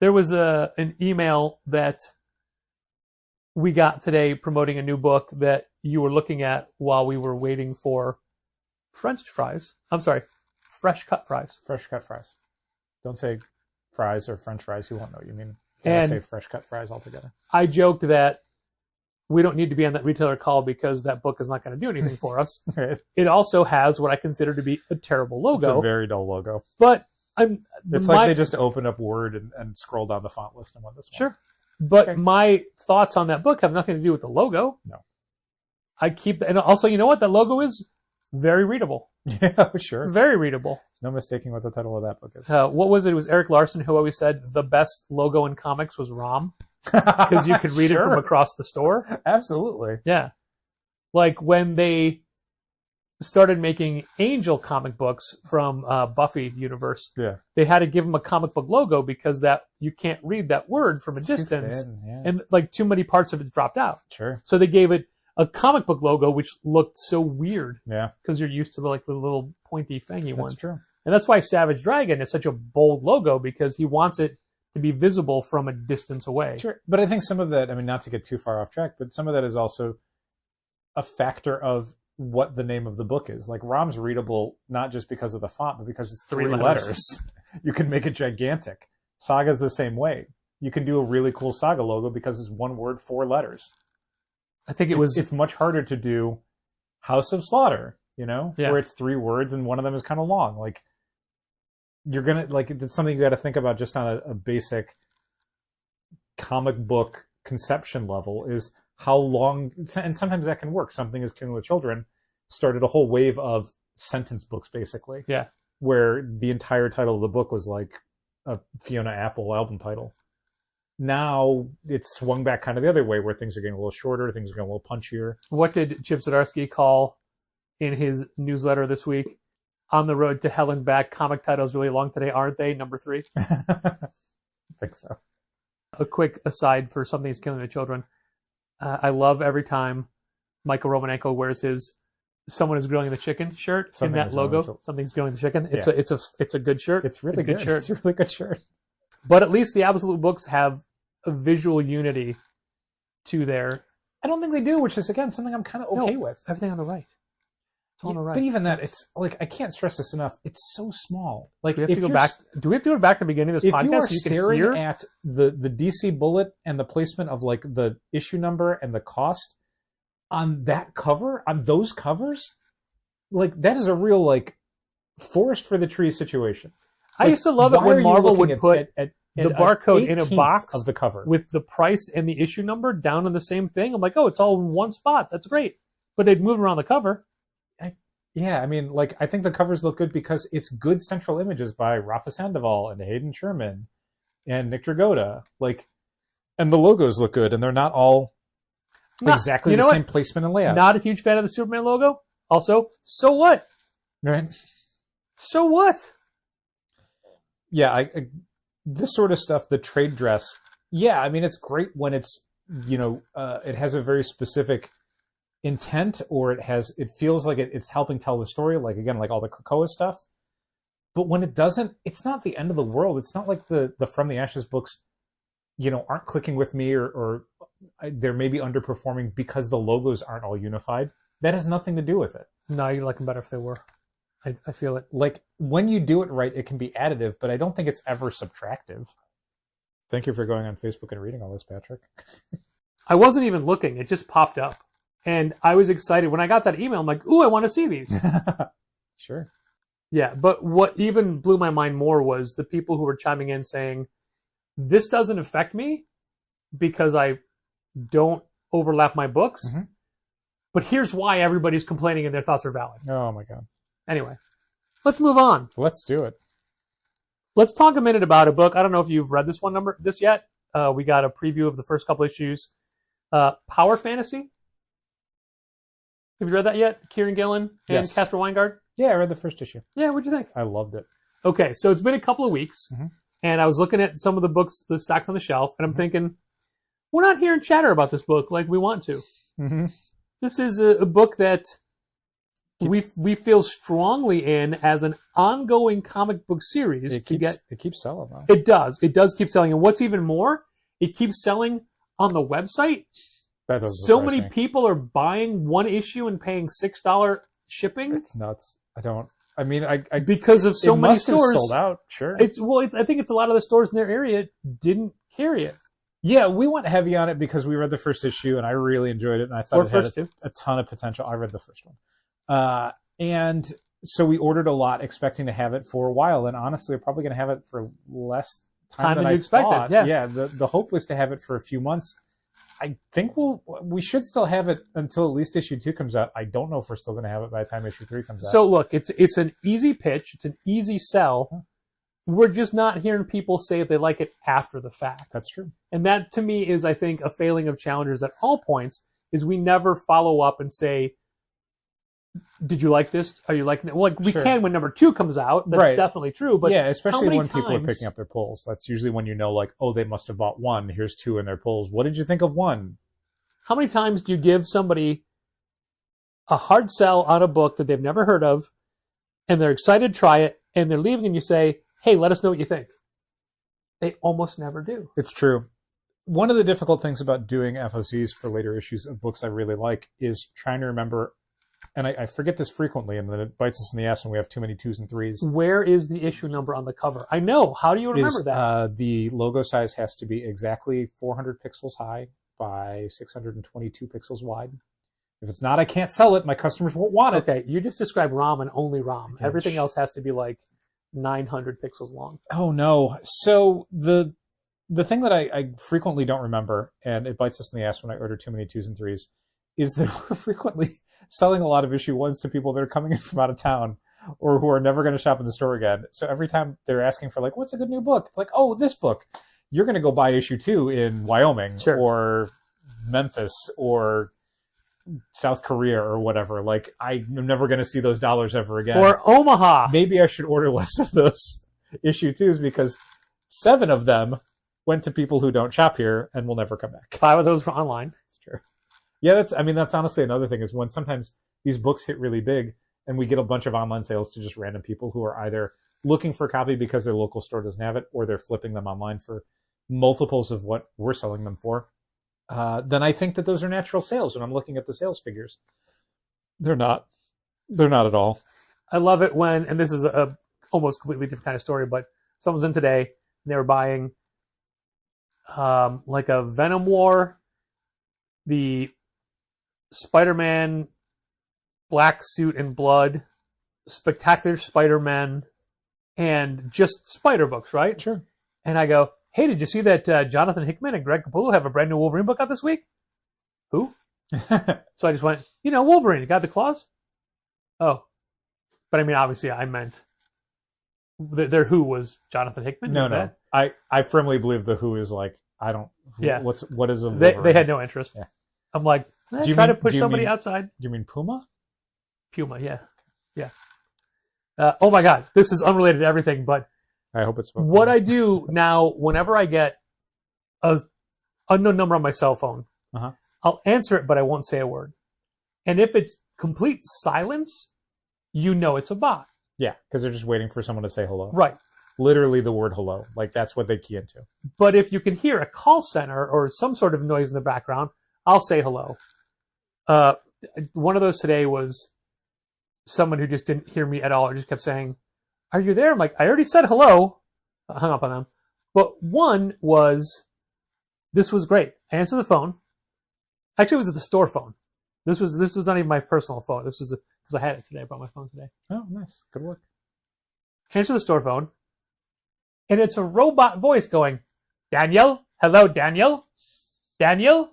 There was an email that we got today promoting a new book that you were looking at while we were waiting for French fries. I'm sorry, fresh cut fries. Fresh cut fries. Don't say fries or French fries. You won't know what you mean. And say fresh cut fries altogether. I joked that we don't need to be on that retailer call because that book is not going to do anything for us. Right. It also has what I consider to be a terrible logo. It's a very dull logo. But it's like they just opened up Word and scrolled down the font list and went this one. Sure. But my thoughts on that book have nothing to do with the logo. No. I keep and also, you know what? That logo is very readable. Yeah, sure. Very readable. No mistaking what the title of that book is. What was it? It was Eric Larson who always said the best logo in comics was ROM because you could read it from across the store. Absolutely. Yeah. Like when they started making Angel comic books from Buffy universe, they had to give them a comic book logo because that you can't read that word from a distance, and like too many parts of it dropped out. Sure. So they gave it a comic book logo, which looked so weird. Yeah. Because you're used to the little pointy fangy one. That's true. And that's why Savage Dragon is such a bold logo, because he wants it to be visible from a distance away. Sure. But I think some of that, I mean, not to get too far off track, but some of that is also a factor of what the name of the book is. Like, ROM's readable not just because of the font, but because it's three letters. You can make it gigantic. Saga's the same way. You can do a really cool Saga logo because it's one word, 4 letters. I think it's much harder to do House of Slaughter, where it's 3 words and one of them is kind of long. Like, you're gonna, like, it's something you got to think about just on a basic comic book conception level is how long, and sometimes that can work. Something as Killing the Children started a whole wave of sentence books, basically. Yeah. Where the entire title of the book was like a Fiona Apple album title. Now it's swung back kind of the other way, where things are getting a little shorter, things are getting a little punchier. What did Chip Zdarsky call in his newsletter this week? On the road to hell and back, comic titles really long today, aren't they? Number 3. I think so. A quick aside for Something's Killing the Children. I love every time Michael Romanenko wears his "Someone is Grilling the Chicken" shirt in that logo. Something's Grilling the Chicken. It's a good shirt. It's really good shirt. It's a really good shirt. But at least the Absolute books have a visual unity to their. I don't think they do, which is again something I'm kind of okay with. Everything on the right. It's on the right. But even that, it's like I can't stress this enough. It's so small. Like do we have to go back? Do we have to go back to the beginning of this podcast? If you are so you staring can hear? at the DC bullet and the placement of like the issue number and the cost on that cover, on those covers, like that is a real like forest for the trees situation. I used to love it when Marvel would put at the barcode in a 18th box of the cover with the price and the issue number down on the same thing. I'm like, oh, it's all in one spot. That's great. But they'd move around the cover. Yeah, I mean, like, I think the covers look good because it's good central images by Rafa Sandoval and Hayden Sherman and Nick Dragotta. Like, and the logos look good, and they're not all exactly the same placement and layout. Not a huge fan of the Superman logo. Also, so what? Right? So what? Yeah, this sort of stuff, the trade dress, yeah, I mean, it's great when it's, it has a very specific intent, or it feels like it's helping tell the story, like again, like all the Krakoa stuff. But when it doesn't, it's not the end of the world. It's not like the From the Ashes books, aren't clicking with me, or they're maybe underperforming because the logos aren't all unified. That has nothing to do with it. No, you'd like them better if they were. I feel it. Like when you do it right, it can be additive, but I don't think it's ever subtractive. Thank you for going on Facebook and reading all this, Patrick. I wasn't even looking. It just popped up. And I was excited. When I got that email, I'm like, ooh, I want to see these. Sure. Yeah, but what even blew my mind more was the people who were chiming in saying, this doesn't affect me because I don't overlap my books. Mm-hmm. But here's why everybody's complaining and their thoughts are valid. Oh, my God. Anyway, let's move on. Let's do it. Let's talk a minute about a book. I don't know if you've read this yet. We got a preview of the first couple issues. Power Fantasy. Have you read that yet? Kieran Gillen and Casper Weingart? Yeah, I read the first issue. Yeah, what'd you think? I loved it. Okay, so it's been a couple of weeks, and I was looking at some of the books, the stacks on the shelf, and I'm thinking, we're not hearing chatter about this book like we want to. Mm-hmm. This is a book that we feel strongly in as an ongoing comic book series. It keeps selling, though. It does. It does keep selling. And what's even more, it keeps selling on the website. So many people are buying one issue and paying $6 shipping. It's nuts. I because of so many stores sold out. Sure. I think it's a lot of the stores in their area didn't carry it. Yeah, we went heavy on it because we read the first issue and I really enjoyed it, and I thought it had a ton of potential. I read the first one. And so we ordered a lot expecting to have it for a while, and honestly, we're probably going to have it for less time than I expected. Yeah. The hope was to have it for a few months. I think we should still have it until at least issue 2 comes out. I don't know if we're still going to have it by the time issue 3 comes out. So look, it's an easy pitch. It's an easy sell. We're just not hearing people say if they like it after the fact. That's true. And that to me is, I think, a failing of challengers at all points, is we never follow up and say, did you like this? Are you liking it? Well, we can when number 2 comes out. That's definitely true. But yeah, especially when people are picking up their pulls. That's usually when like, oh, they must have bought 1. Here's 2 in their pulls. What did you think of 1? How many times do you give somebody a hard sell on a book that they've never heard of, and they're excited to try it, and they're leaving, and you say, hey, let us know what you think? They almost never do. It's true. One of the difficult things about doing FOCs for later issues of books I really like is trying to remember, and I forget this frequently, and then it bites us in the ass when we have too many 2s and 3s. Where is the issue number on the cover? I know. How do you remember that? The logo size has to be exactly 400 pixels high by 622 pixels wide. If it's not, I can't sell it. My customers won't want it. Okay, you just described ROM and only ROM. Everything else has to be like 900 pixels long. Oh, no. So the the thing that I frequently don't remember, and it bites us in the ass when I order too many 2s and 3s, is that we're frequently selling a lot of issue 1s to people that are coming in from out of town or who are never going to shop in the store again. So every time they're asking for, like, what's a good new book? It's like, oh, this book. You're going to go buy issue 2 in Wyoming or Memphis or South Korea or whatever. Like, I'm never going to see those dollars ever again. Or Omaha. Maybe I should order less of those issue 2s because 7 of them went to people who don't shop here and will never come back. 5 of those were online. That's true. Yeah, that's honestly another thing is when sometimes these books hit really big and we get a bunch of online sales to just random people who are either looking for a copy because their local store doesn't have it or they're flipping them online for multiples of what we're selling them for. Then I think that those are natural sales when I'm looking at the sales figures. They're not. They're not at all. I love it when, and this is a almost completely different kind of story, but someone's in today and they were buying like a Venom War, the Spider-Man Black Suit and Blood, Spectacular Spider-Man, and just Spider books, right? Sure. And I go, hey, did you see that Jonathan Hickman and Greg Capullo have a brand new Wolverine book out this week? Who? So I just went, Wolverine, you got the claws? Oh. But I mean, obviously I meant their who was Jonathan Hickman? No. I firmly believe the who is like, I don't, yeah. What is a Wolverine? They had no interest. Yeah. I'm like, try to push somebody outside. Do you mean Puma? Puma, yeah. Yeah. Oh my God, this is unrelated to everything, but I hope it's what I do now, whenever I get a unknown number on my cell phone, I'll answer it, but I won't say a word. And if it's complete silence, it's a bot. Yeah, because they're just waiting for someone to say hello. Right. Literally the word hello. Like, that's what they key into. But if you can hear a call center or some sort of noise in the background, I'll say hello. One of those today was someone who just didn't hear me at all or just kept saying, are you there? I'm like, I already said hello. I hung up on them. But one was, this was great. I answered the phone. Actually, it was the store phone. This was not even my personal phone. This was because I had it today. I brought my phone today. Oh, nice. Good work. Answer the store phone. And it's a robot voice going, Daniel? Hello, Daniel? Daniel?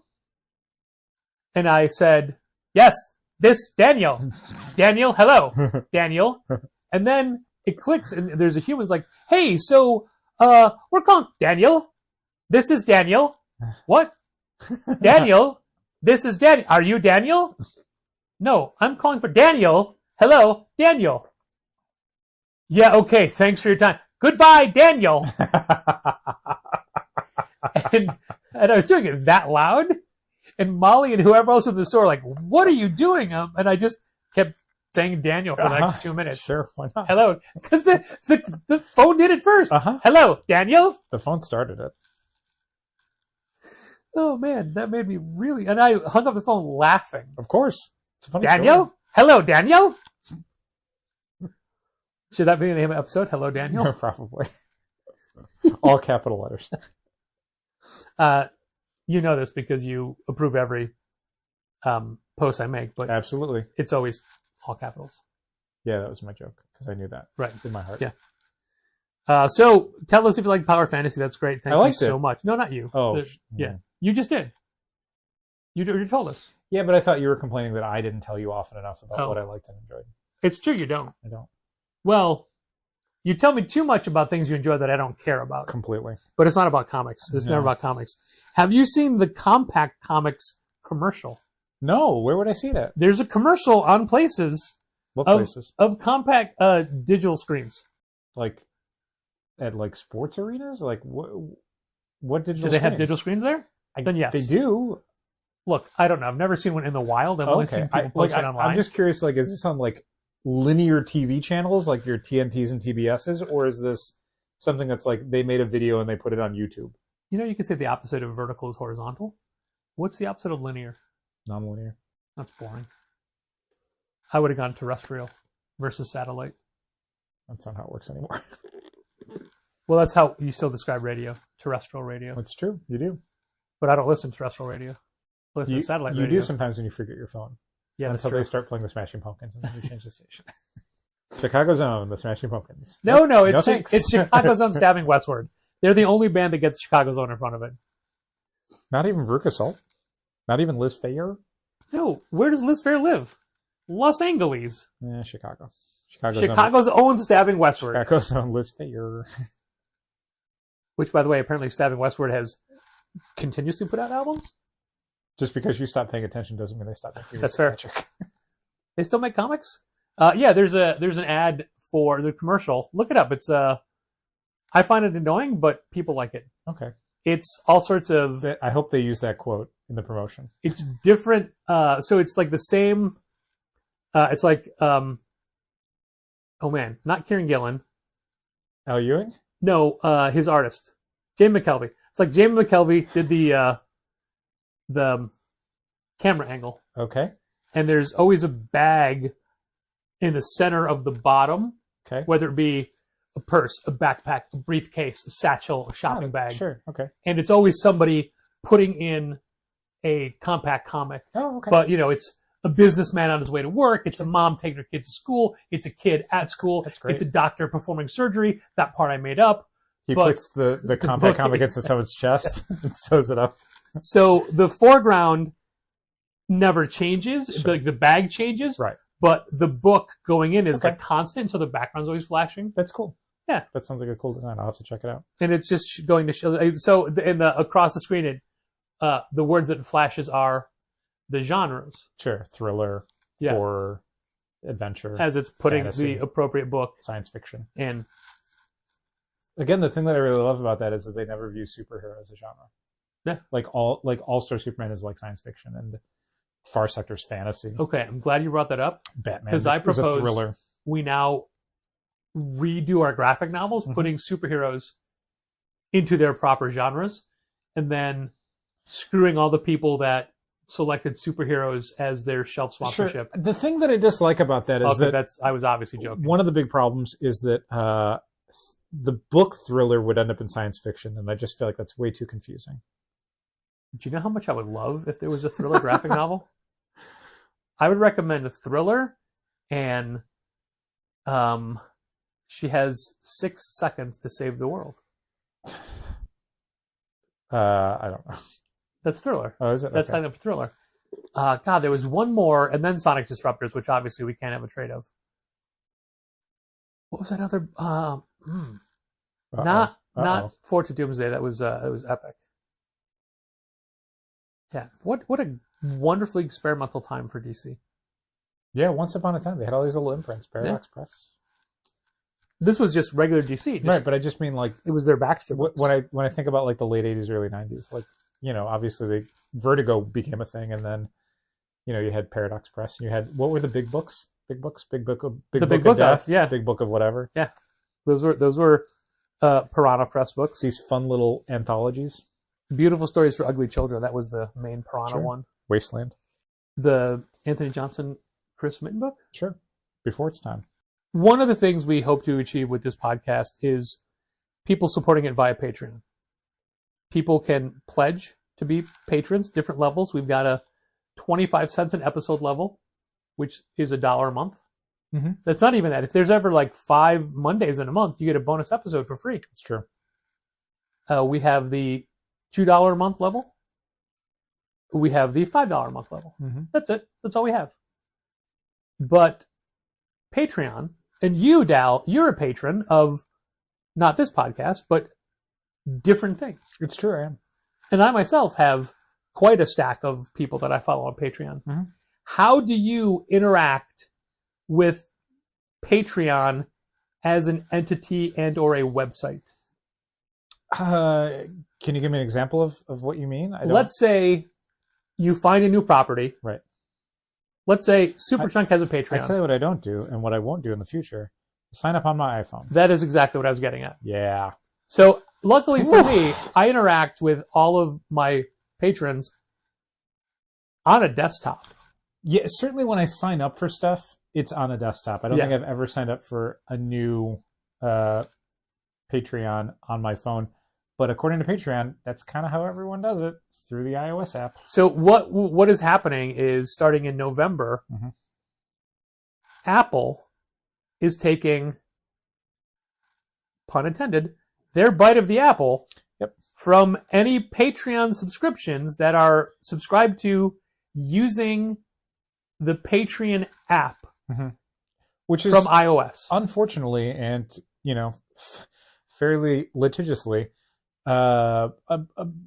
And I said, yes, this Daniel. Daniel, hello, Daniel. And then it clicks and there's a human's like, hey, so we're calling Daniel. This is Daniel. What? Daniel? This is Daniel. Are you Daniel? No, I'm calling for Daniel. Hello, Daniel. Yeah, okay, thanks for your time. Goodbye, Daniel. and I was doing it that loud. And Molly and whoever else in the store were like, what are you doing? And I just kept saying Daniel for the next 2 minutes. Sure, why not? Hello. Because the phone did it first. Hello, Daniel. The phone started it. Oh, man, that made me really... And I hung up the phone laughing. Of course. It's a funny Daniel? story. Hello, Daniel? Should that be the name of the episode? Hello, Daniel? Probably. All capital letters. You know this because you approve every post I make, but absolutely, it's always all capitals. Yeah, that was my joke because I knew that right in my heart. Yeah. So tell us if you like Power Fantasy. That's great. Thank you so much. No, not you. Oh, yeah. You just did. You told us. Yeah, but I thought you were complaining that I didn't tell you often enough about what I liked and enjoyed. It's true, you don't. I don't. Well, you tell me too much about things you enjoy that I don't care about. Completely. But it's not about comics. It's never about comics. Have you seen the Compact Comics commercial? No. Where would I see that? There's a commercial on Places. What places? Of compact digital screens. Like at like sports arenas? Like what digital Do they have digital screens there? Then yes. They do. Look, I don't know. I've never seen one in the wild. I've only seen people post it online. I'm just curious, like, is this on like linear TV channels like your TNTs and TBSs, or is this something that's like they made a video and they put it on YouTube? You could say the opposite of vertical is horizontal. What's the opposite of linear? Non-linear. That's boring. I would have gone terrestrial versus satellite. That's not how it works anymore. Well, that's how you still describe radio, terrestrial radio. That's true. You do. But I don't listen to terrestrial radio. I listen to satellite radio. You do sometimes when you forget your phone. Yeah, until they start playing the Smashing Pumpkins and then you change the station. Chicago's own, the Smashing Pumpkins. No, it's Chicago's own stabbing westward. They're the only band that gets Chicago Zone in front of it. Not even Veruca Salt? Not even Liz Phair? No, where does Liz Phair live? Los Angeles. Yeah, Chicago. Chicago's own Stabbing Westward. Chicago's own Liz Phair. Which, by the way, apparently Stabbing Westward has continuously put out albums. Just because you stop paying attention doesn't mean they stop making That's fair. magic. They still make comics? Yeah, there's an ad for the commercial. Look it up. It's I find it annoying, but people like it. Okay. It's all sorts of. I hope they use that quote in the promotion. It's different. So it's like the same. It's like oh man, not Kieran Gillen. Al Ewing? No, his artist, Jamie McKelvey. It's like Jamie McKelvey did the camera angle. Okay. And there's always a bag in the center of the bottom, Okay. whether it be a purse, a backpack, a briefcase, a satchel, a shopping bag. Sure. Okay. And it's always somebody putting in a compact comic. Oh, okay. But, it's a businessman on his way to work. It's a mom taking her kid to school. It's a kid at school. That's great. It's a doctor performing surgery. That part I made up. He but- puts the compact comic against someone's chest and sews it up. So the foreground never changes. Sure. The bag changes. Right. But the book going in is Okay. the constant, so the background's always flashing. That's cool. Yeah. That sounds like a cool design. I'll have to check it out. And it's just going to show. So across the screen, the words that it flashes are the genres. Sure. Thriller, Yeah. horror, adventure, As it's putting fantasy, the appropriate book science fiction. in. Again, the thing that I really love about that is that they never view superhero as a genre. Yeah. Like All-Star Superman is like science fiction and Far Sector's fantasy. Okay, I'm glad you brought that up. Batman 'Cause I is a propose- thriller. We now redo our graphic novels, putting superheroes into their proper genres, and then screwing all the people that selected superheroes as their shelf sponsorship. Sure. The thing that I dislike about that is Okay, that I was obviously joking. one of the big problems is that the book Thriller would end up in science fiction, and I just feel like that's way too confusing. Do you know how much I would love if there was a thriller graphic novel? I would recommend a Thriller, and she has 6 seconds to save the world. I don't know. That's Thriller. Oh, is it? That's Okay. signed up for Thriller. God, there was one more, and then Sonic Disruptors, which obviously we can't have a trade of. What was that other? Not Fort to Doomsday. That was epic. Yeah, what a wonderfully experimental time for DC. Yeah, once upon a time they had all these little imprints. Paradox Press. This was just regular DC, Right, but I just mean like it was their Baxter books. when I think about like the late '80s, early '90s, like obviously Vertigo became a thing, and then you had Paradox Press, and you had what were the big books? Big Book of Death, yeah. Big Book of whatever. Yeah, those were Piranha Press books. These fun little anthologies. Beautiful Stories for Ugly Children. That was the main Piranha one. Wasteland. The Anthony Johnson, Chris Mitten book. Sure. Before its time. One of the things we hope to achieve with this podcast is people supporting it via Patreon. People can pledge to be patrons, different levels. We've got a 25 cents an episode level, which is $1 a month. Mm-hmm. That's not even that. If there's ever like 5 Mondays in a month, you get a bonus episode for free. It's true. We have the $2 a month level. We have the $5 a month level. Mm-hmm. That's it. That's all we have. But Patreon, and you, Dal, you're a patron of not this podcast, but different things. It's true, I am. And I myself have quite a stack of people that I follow on Patreon. Mm-hmm. How do you interact with Patreon as an entity and or a website? Can you give me an example of what you mean? Let's say you find a new property. Right. Let's say Superchunk has a I Patreon. tell you what I don't do and what I won't do in the future. Sign up on my iPhone. That is exactly what I was getting at. Yeah. So luckily for me, I interact with all of my patrons on a desktop. Yeah, certainly when I sign up for stuff, it's on a desktop. I don't think I've ever signed up for a new Patreon on my phone. But according to Patreon, that's kind of how everyone does it. It's through the iOS app. So what is happening is starting in November, mm-hmm. Apple is taking, pun intended, their bite of the apple Yep. from any Patreon subscriptions that are subscribed to using the Patreon app Which is from iOS. unfortunately, and fairly litigiously, a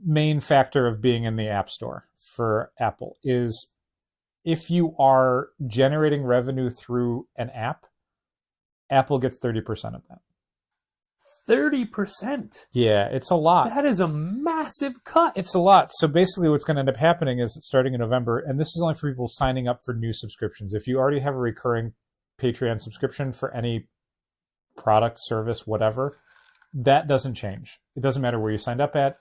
main factor of being in the App Store for Apple is if you are generating revenue through an app, Apple gets 30% of that. 30%. Yeah, it's a lot. That is a massive cut. It's a lot. So basically what's going to end up happening is starting in November, and this is only for people signing up for new subscriptions. If you already have a recurring Patreon subscription for any product, service, whatever, that doesn't change. It doesn't matter where you signed up at.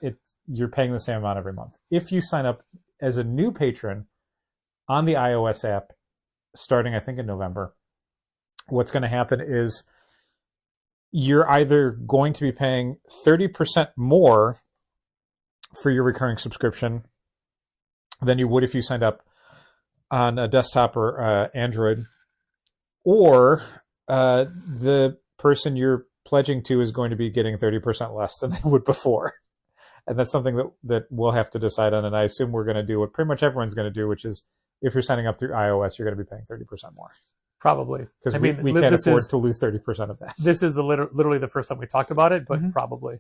You're paying the same amount every month. If you sign up as a new patron on the iOS app, starting I think in November, what's going to happen is you're either going to be paying 30% more for your recurring subscription than you would if you signed up on a desktop or Android, or the person you're pledging to is going to be getting 30% less than they would before. And that's something that we'll have to decide on. And I assume we're going to do what pretty much everyone's going to do, which is if you're signing up through iOS, you're going to be paying 30% more. Probably. Because we can't afford to lose 30% of that. This is literally the first time we talked about it, but probably.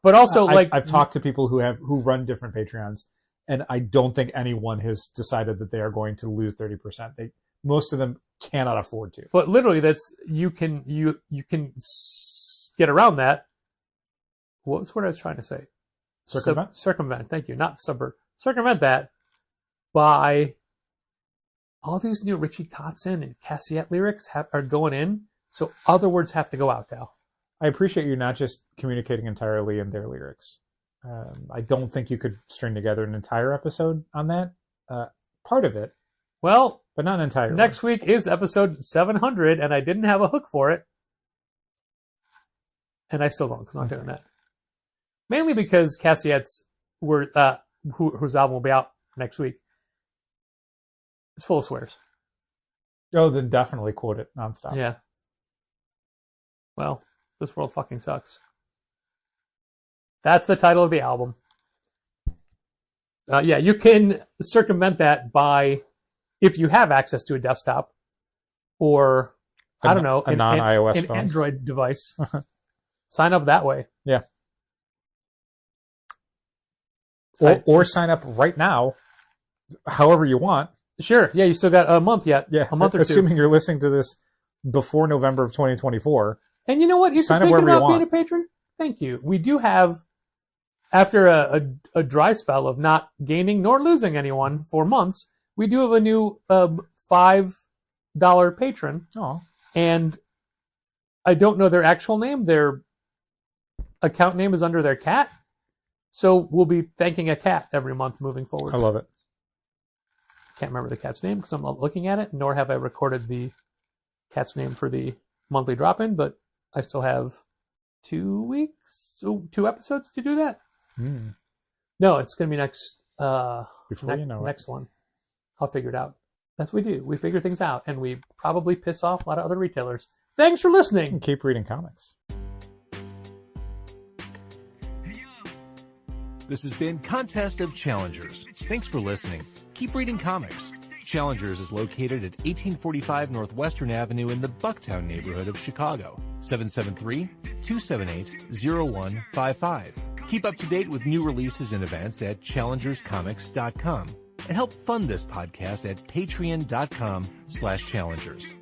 But also, I've talked to people who run different Patreons, and I don't think anyone has decided that they are going to lose 30%. Most of them cannot afford to. But literally, you can get around that. What was what I was trying to say? Circumvent? Circumvent. Thank you. Not circumvent that by all these new Richie Kotzen and Cassiette lyrics are going in, so other words have to go out now. I appreciate you not just communicating entirely in their lyrics. I don't think you could string together an entire episode on that. Part of it. Well, but not entirely. Next week is episode 700, and I didn't have a hook for it. And I still don't, because I'm not doing that. Mainly because Cassiette's, whose album will be out next week, it's full of swears. Oh, then definitely quote it nonstop. Yeah. Well, this world fucking sucks. That's the title of the album. Yeah, you can circumvent that by, if you have access to a desktop or, I don't know, a non-iOS an phone. Android device, sign up that way. Yeah. Or sign up right now, however you want. Sure. Yeah, you still got a month yet. Yeah, a month or two. Assuming you're listening to this before November of 2024. And you know what? If you're thinking about being a patron, thank you. We do have, after a dry spell of not gaining nor losing anyone for months, we do have a new $5 patron. Oh. And I don't know their actual name. Their account name is under their cat. So we'll be thanking a cat every month moving forward. I love it. Can't remember the cat's name because I'm not looking at it, nor have I recorded the cat's name for the monthly drop-in, but I still have 2 weeks, so 2 episodes to do that. No, it's going to be next next one. I'll figure it out. That's what we do. We figure things out, and we probably piss off a lot of other retailers. Thanks for listening. And keep reading comics. This has been Contest of Challengers. Thanks for listening. Keep reading comics. Challengers is located at 1845 Northwestern Avenue in the Bucktown neighborhood of Chicago. 773-278-0155. Keep up to date with new releases and events at challengerscomics.com. And help fund this podcast at patreon.com/challengers.